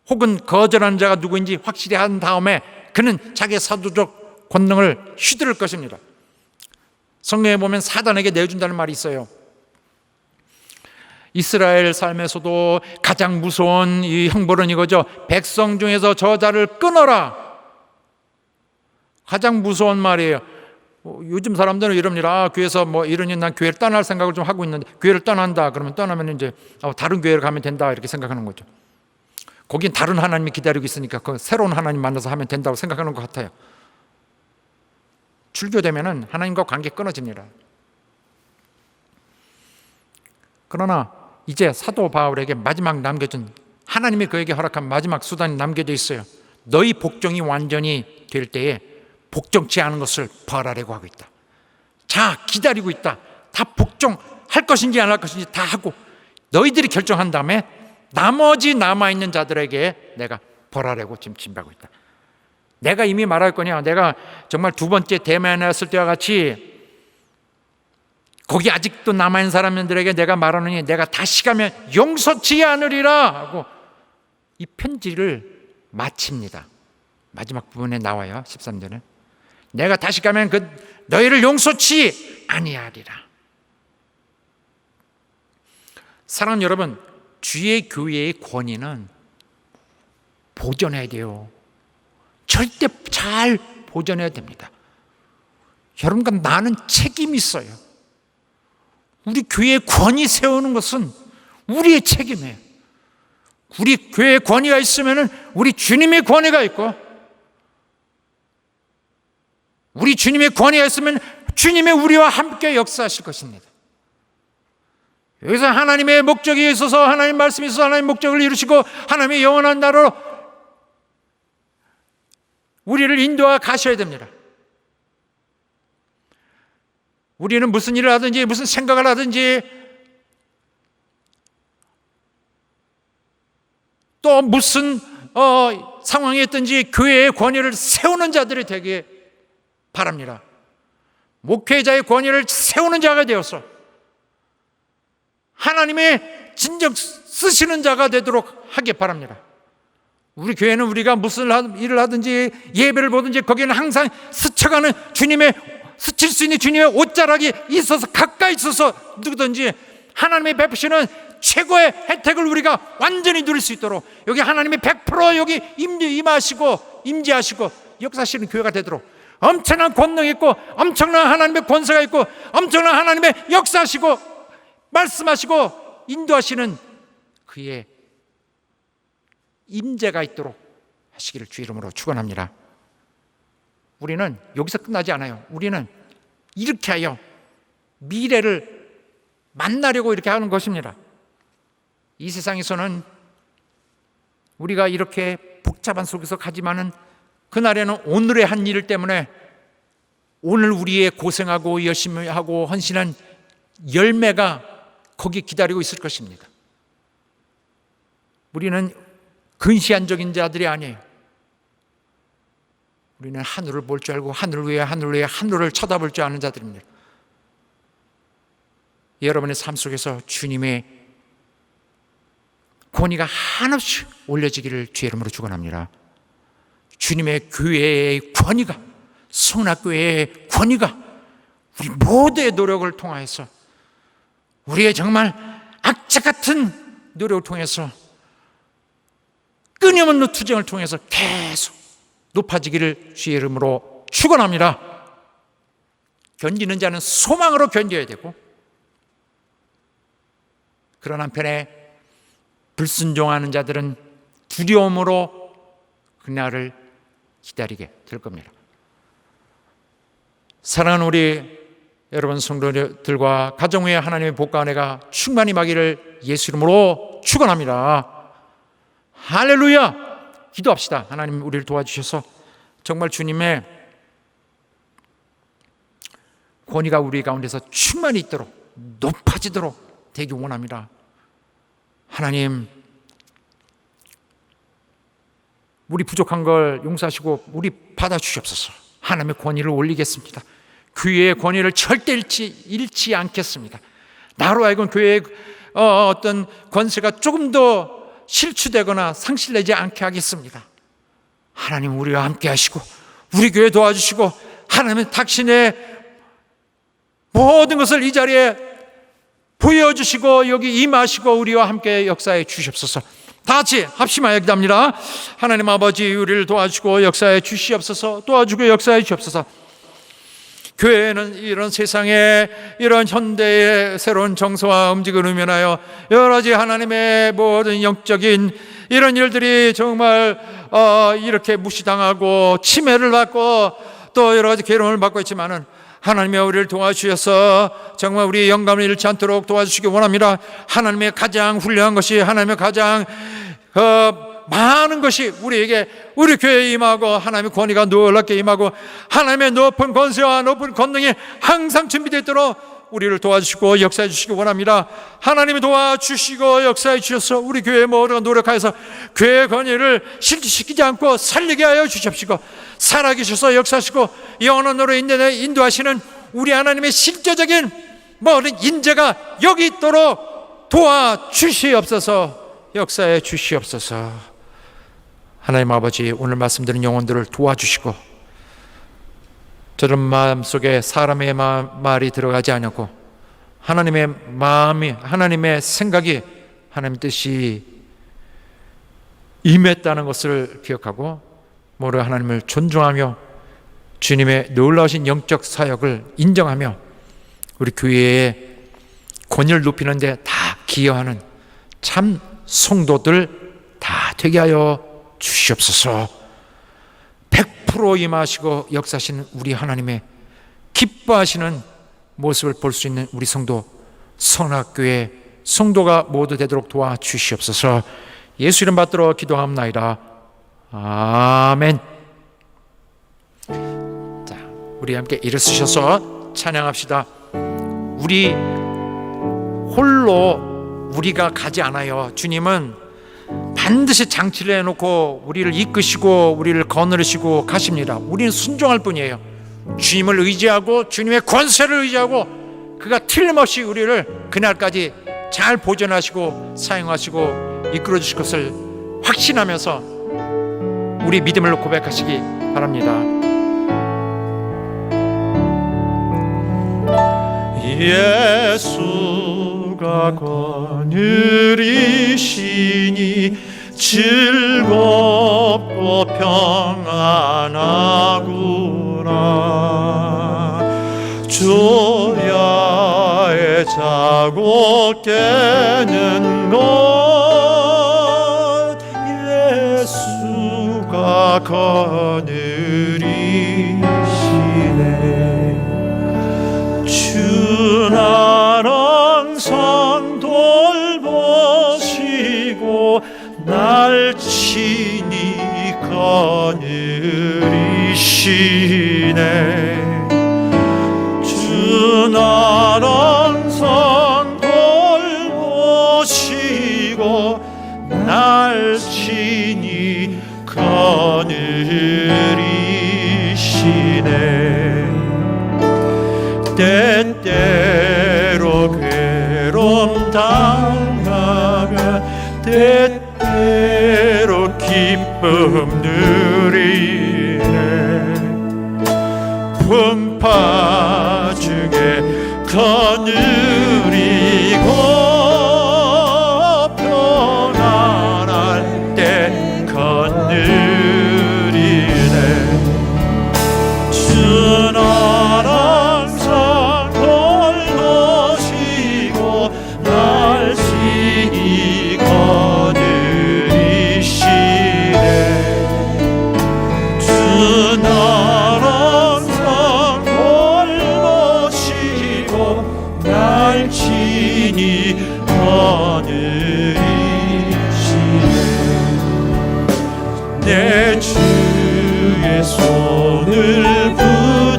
[SPEAKER 5] 혹은 거절하는 자가 누구인지 확실히 한 다음에 그는 자기의 사도적 권능을 휘두를 것입니다. 성경에 보면 사단에게 내준다는 말이 있어요. 이스라엘 삶에서도 가장 무서운 이 형벌은 이거죠. 백성 중에서 저자를 끊어라. 가장 무서운 말이에요. 요즘 사람들은 이럽니다. 교회에서 이러니 난 교회를 떠날 생각을 좀 하고 있는데, 교회를 떠난다 그러면 떠나면 이제 다른 교회를 가면 된다 이렇게 생각하는 거죠. 거긴 다른 하나님이 기다리고 있으니까 그 새로운 하나님 만나서 하면 된다고 생각하는 것 같아요. 출교되면은 하나님과 관계 끊어집니다. 그러나 이제 사도 바울에게 마지막 남겨준, 하나님이 그에게 허락한 마지막 수단이 남겨져 있어요. 너희 복종이 완전히 될 때에 복종치 않은 것을 벌하려고 하고 있다. 자, 기다리고 있다. 다 복종할 것인지 안 할 것인지 다 하고 너희들이 결정한 다음에 나머지 남아있는 자들에게 내가 벌하라고 지금 진발하고 있다. 내가 이미 말할 거냐, 내가 정말 두 번째 대면에 왔을 때와 같이 거기 아직도 남아있는 사람들에게 내가 말하느니 내가 다시 가면 용서치 않으리라 하고 이 편지를 마칩니다. 마지막 부분에 나와요. 13절에 내가 다시 가면 너희를 용서치 아니하리라. 사랑하는 여러분, 주의 교회의 권위는 보존해야 돼요. 절대 잘 보존해야 됩니다. 여러분과 나는 책임이 있어요. 우리 교회의 권위 세우는 것은 우리의 책임이에요. 우리 교회의 권위가 있으면 우리 주님의 권위가 있고, 우리 주님의 권위가 있으면 주님의 우리와 함께 역사하실 것입니다. 여기서 하나님의 목적이 있어서, 하나님 말씀이 있어서 하나님의 목적을 이루시고 하나님의 영원한 나라로 우리를 인도하 가셔야 됩니다. 우리는 무슨 일을 하든지 무슨 생각을 하든지 또 무슨 상황에 있든지 교회의 권위를 세우는 자들이 되게 바랍니다. 목회자의 권위를 세우는 자가 되어서 하나님의 진정 쓰시는 자가 되도록 하기 바랍니다. 우리 교회는 우리가 무슨 일을 하든지 예배를 보든지 거기는 항상 스쳐가는 주님의, 스칠 수 있는 주님의 옷자락이 있어서 가까이 있어서 누구든지 하나님의 베푸시는 최고의 혜택을 우리가 완전히 누릴 수 있도록 여기 하나님이 100% 여기 임하시고 임재하시고 역사하시는 교회가 되도록 엄청난 권능이 있고 엄청난 하나님의 권세가 있고 엄청난 하나님의 역사하시고 말씀하시고 인도하시는 그의 임재가 있도록 하시기를 주 이름으로 축원합니다. 우리는 여기서 끝나지 않아요. 우리는 이렇게 하여 미래를 만나려고 이렇게 하는 것입니다. 이 세상에서는 우리가 이렇게 복잡한 속에서 가지만은 그날에는 오늘의 한 일 때문에 오늘 우리의 고생하고 열심히 하고 헌신한 열매가 거기 기다리고 있을 것입니다. 우리는 근시안적인 자들이 아니에요. 우리는 하늘을 볼 줄 알고 하늘 위에 하늘을 쳐다볼 줄 아는 자들입니다. 여러분의 삶 속에서 주님의 권위가 한없이 올려지기를 주의 이름으로 축원합니다. 주님의 교회의 권위가, 성락교회의 권위가 우리 모두의 노력을 통하여서 우리의 정말 악착 같은 노력을 통해서 끊임없는 투쟁을 통해서 계속 높아지기를 주의 이름으로 축원합니다. 견디는 자는 소망으로 견뎌야 되고 그런 한편에 불순종하는 자들은 두려움으로 그날을 기다리게 될 겁니다. 사랑하는 우리 여러분 성도들과 가정 위에 하나님의 복과 은혜가 충만히 임하기를 예수 이름으로 축원합니다. 할렐루야! 기도합시다. 하나님 우리를 도와주셔서 정말 주님의 권위가 우리 가운데서 충만히 있도록 높아지도록 되기 원합니다. 하나님, 우리 부족한 걸 용서하시고 우리 받아주시옵소서. 하나님의 권위를 올리겠습니다. 교회의 권위를 절대 잃지 않겠습니다. 나로 하여금 교회의 어떤 권세가 조금 더 실추되거나 상실되지 않게 하겠습니다. 하나님 우리와 함께 하시고 우리 교회 도와주시고 하나님은 당신의 모든 것을 이 자리에 보여주시고 여기 임하시고 우리와 함께 역사해 주시옵소서. 다 같이 합심하여 기도합니다. 하나님 아버지 우리를 도와주시고 역사해 주시옵소서. 도와주고 역사해 주시옵소서. 교회는 이런 세상에 이런 현대의 새로운 정서와 움직임을 의미하여 여러 가지 하나님의 모든 영적인 이런 일들이 정말 이렇게 무시당하고 침해를 받고 또 여러 가지 괴로움을 받고 있지만은 하나님의 우리를 도와주셔서 정말 우리의 영감을 잃지 않도록 도와주시기 원합니다. 하나님의 가장 훌륭한 것이 하나님의 가장 많은 것이 우리에게 우리 교회에 임하고 하나님의 권위가 놀랍게 임하고 하나님의 높은 권세와 높은 권능이 항상 준비되어 있도록 우리를 도와주시고 역사해 주시기 원합니다. 하나님이 도와주시고 역사해 주셔서 우리 교회 모두가 노력하여서 교회의 권위를 실질시키지 않고 살리게 하여 주십시고, 살아계셔서 역사하시고 영원으로 인도하시는 우리 하나님의 실제적인 모든 인재가 여기 있도록 도와주시옵소서, 역사해 주시옵소서. 하나님 아버지, 오늘 말씀드린 영혼들을 도와주시고, 저런 마음속에 사람의 말이 들어가지 않고 하나님의 마음이, 하나님의 생각이, 하나님의 뜻이 임했다는 것을 기억하고 모두 하나님을 존중하며 주님의 놀라우신 영적 사역을 인정하며 우리 교회의 권위를 높이는 데 다 기여하는 참 성도들 다 되게 하여 주시옵소서. 100% 임하시고 역사하시는 우리 하나님의 기뻐하시는 모습을 볼 수 있는 우리 성도, 선악교회 성도가 모두 되도록 도와주시옵소서. 예수 이름 받들어 기도합나이다. 아멘. 자, 우리 함께 일어서셔서 찬양합시다. 우리 홀로 우리가 가지 않아요. 주님은 반드시 장치를 해놓고 우리를 이끄시고 우리를 거느리시고 가십니다. 우리는 순종할 뿐이에요. 주님을 의지하고 주님의 권세를 의지하고 그가 틀림없이 우리를 그날까지 잘 보존하시고 사용하시고 이끌어 주실 것을 확신하면서 우리 믿음을 고백하시기 바랍니다.
[SPEAKER 2] 예수가 거느리시니 즐겁고 평안하구나. 주야의 자고 깨는 것 예수가 거느리시네. 주 나를 항상 돌보시고 날 친히 거느리시네. 주 나를 항상 돌보시고 날 친히 거느리시네. 때때로 괴로움 당하면 때때로 기쁨 누리네. 풍파 중에 거느리고 평안할 때 거느리네. 주 나를 항상 돌보시고 날 친히 거느리시네. 주 나를 항상 돌보시고 날 친히 거느리시네. 내 주의 손을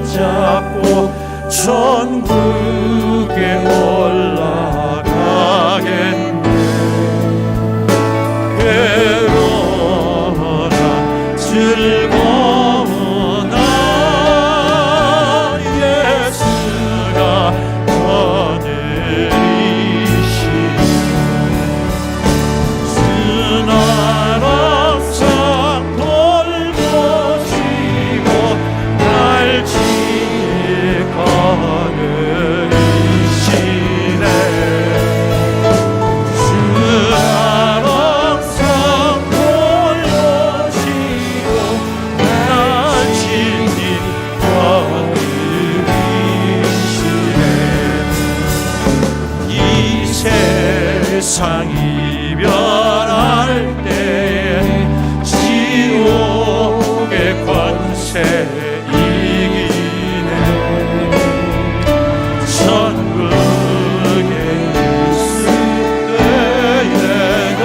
[SPEAKER 2] 붙잡고 천국에 올라가겠네. 괴로워나 즐거우나 예수가 거느리시네. 주 나를 항상 돌보시고 날 친히 거느리시네. 주 나를 항상 돌보시고 날 친히 거느리시네. 이 세상 이별할 때 지옥의 권세 이기네. 천국에 있을 때에도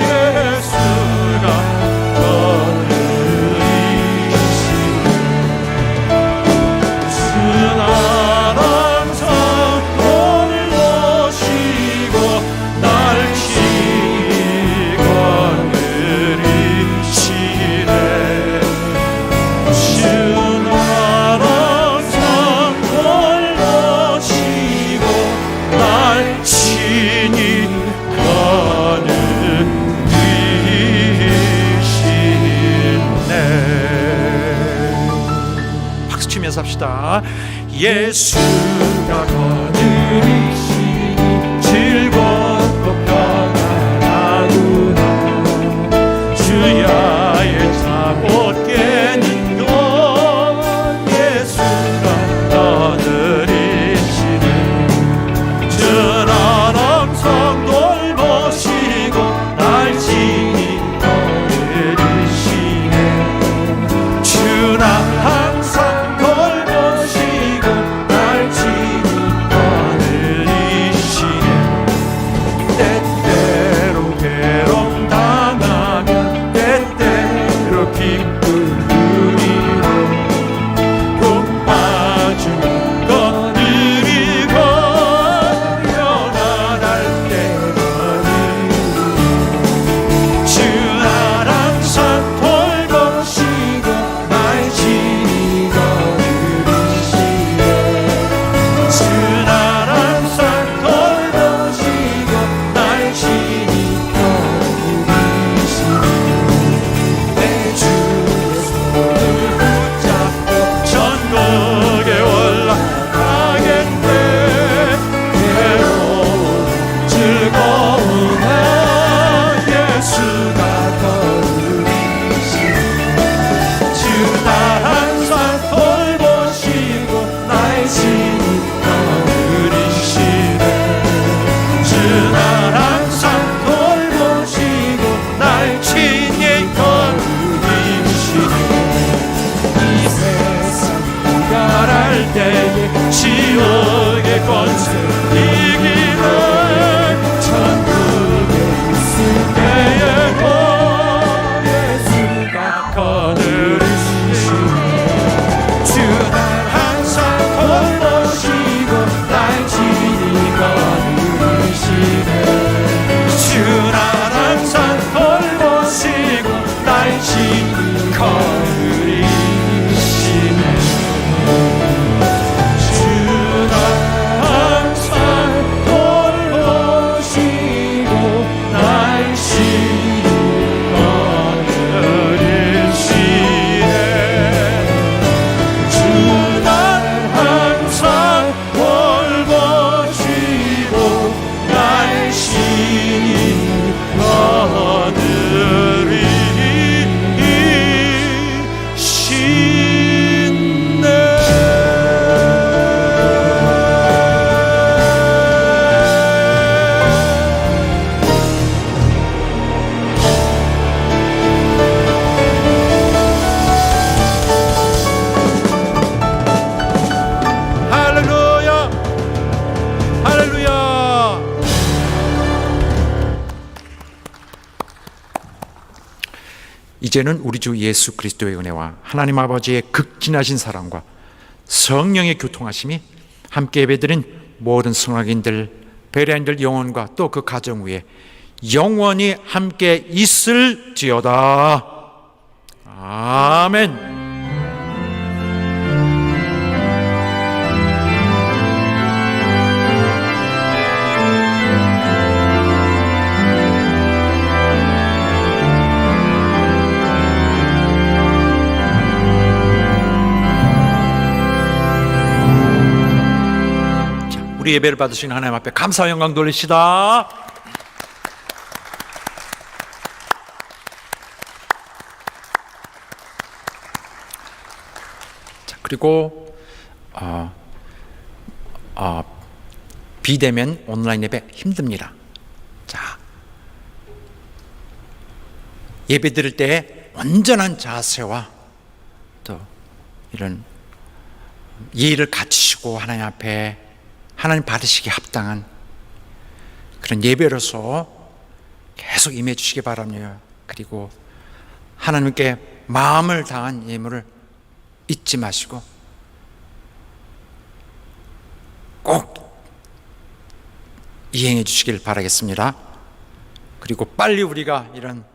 [SPEAKER 2] 예수가 거느리시네. 주 나를 예수가 거느리시니 즐겁고 평안하구나. 주야의 잠못 깨는 것 예수가 거느리시니 전한 항상 돌보시고 날 친히 거느리시네. 주나 항상 돌보시고 날 친히 거느리시네. 때때로 괴로움 당하면 때때로 기쁨 누리고 복 빠지고 거느리고 영원할 때 거느리고 주나 항상 돌보시고 날 친히 거느리시네. 주나 항상 돌보시고 날 친히 거느리시네. 내 주의 손을 붙잡고 천국에 올라가겠네. 괴로운 즐거운 날 예수가 거느리시네. 주나 항상 돌보시고 날 친히 거느리시네. 주나 항상 돌보시고 날 친히 거느리시네. 이 세상 가랄 때에 지옥의 권세 이기는 천국에 있을 때에도 예수가 거느리시네. 주나 항상 돌보시고 날 친히 거느리시네. 주나 항상 돌보시고 날 친히 거느리시네. 주나 항상 돌보시고 날 친히 거느리시네. 주나 항상 돌보시고 날 친히 할렐루야, 할렐루야.
[SPEAKER 5] 이제는 우리 주 예수 그리스도의 은혜와 하나님 아버지의 극진하신 사랑과 성령의 교통하심이 함께 예배드린 모든 성악인들, 베레인들 영혼과 또 그 가정 위에 영원히 함께 있을지어다. 아멘. 우리 예배를 받으신 하나님 앞에 감사와 영광 돌리시다. 자, 그리고 비대면 온라인 예배 힘듭니다. 자, 예배 드릴 때 온전한 자세와 또 이런 예의를 갖추시고 하나님 앞에 하나님 받으시기에 합당한 그런 예배로서 계속 임해 주시기 바랍니다. 그리고 하나님께 마음을 다한 예물을 잊지 마시고 꼭 이행해 주시길 바라겠습니다. 그리고 빨리 우리가 이런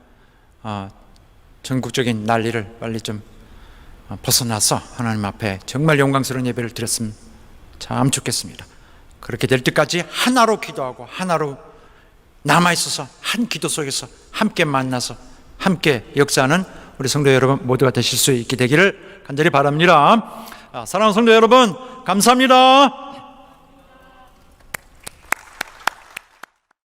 [SPEAKER 5] 전국적인 난리를 빨리 좀 벗어나서 하나님 앞에 정말 영광스러운 예배를 드렸으면 참 좋겠습니다. 그렇게 될 때까지 하나로 기도하고 하나로 남아있어서 한 기도 속에서 함께 만나서 함께 역사하는 우리 성도 여러분 모두가 되실 수 있게 되기를 간절히 바랍니다. 사랑하는 성도 여러분, 감사합니다.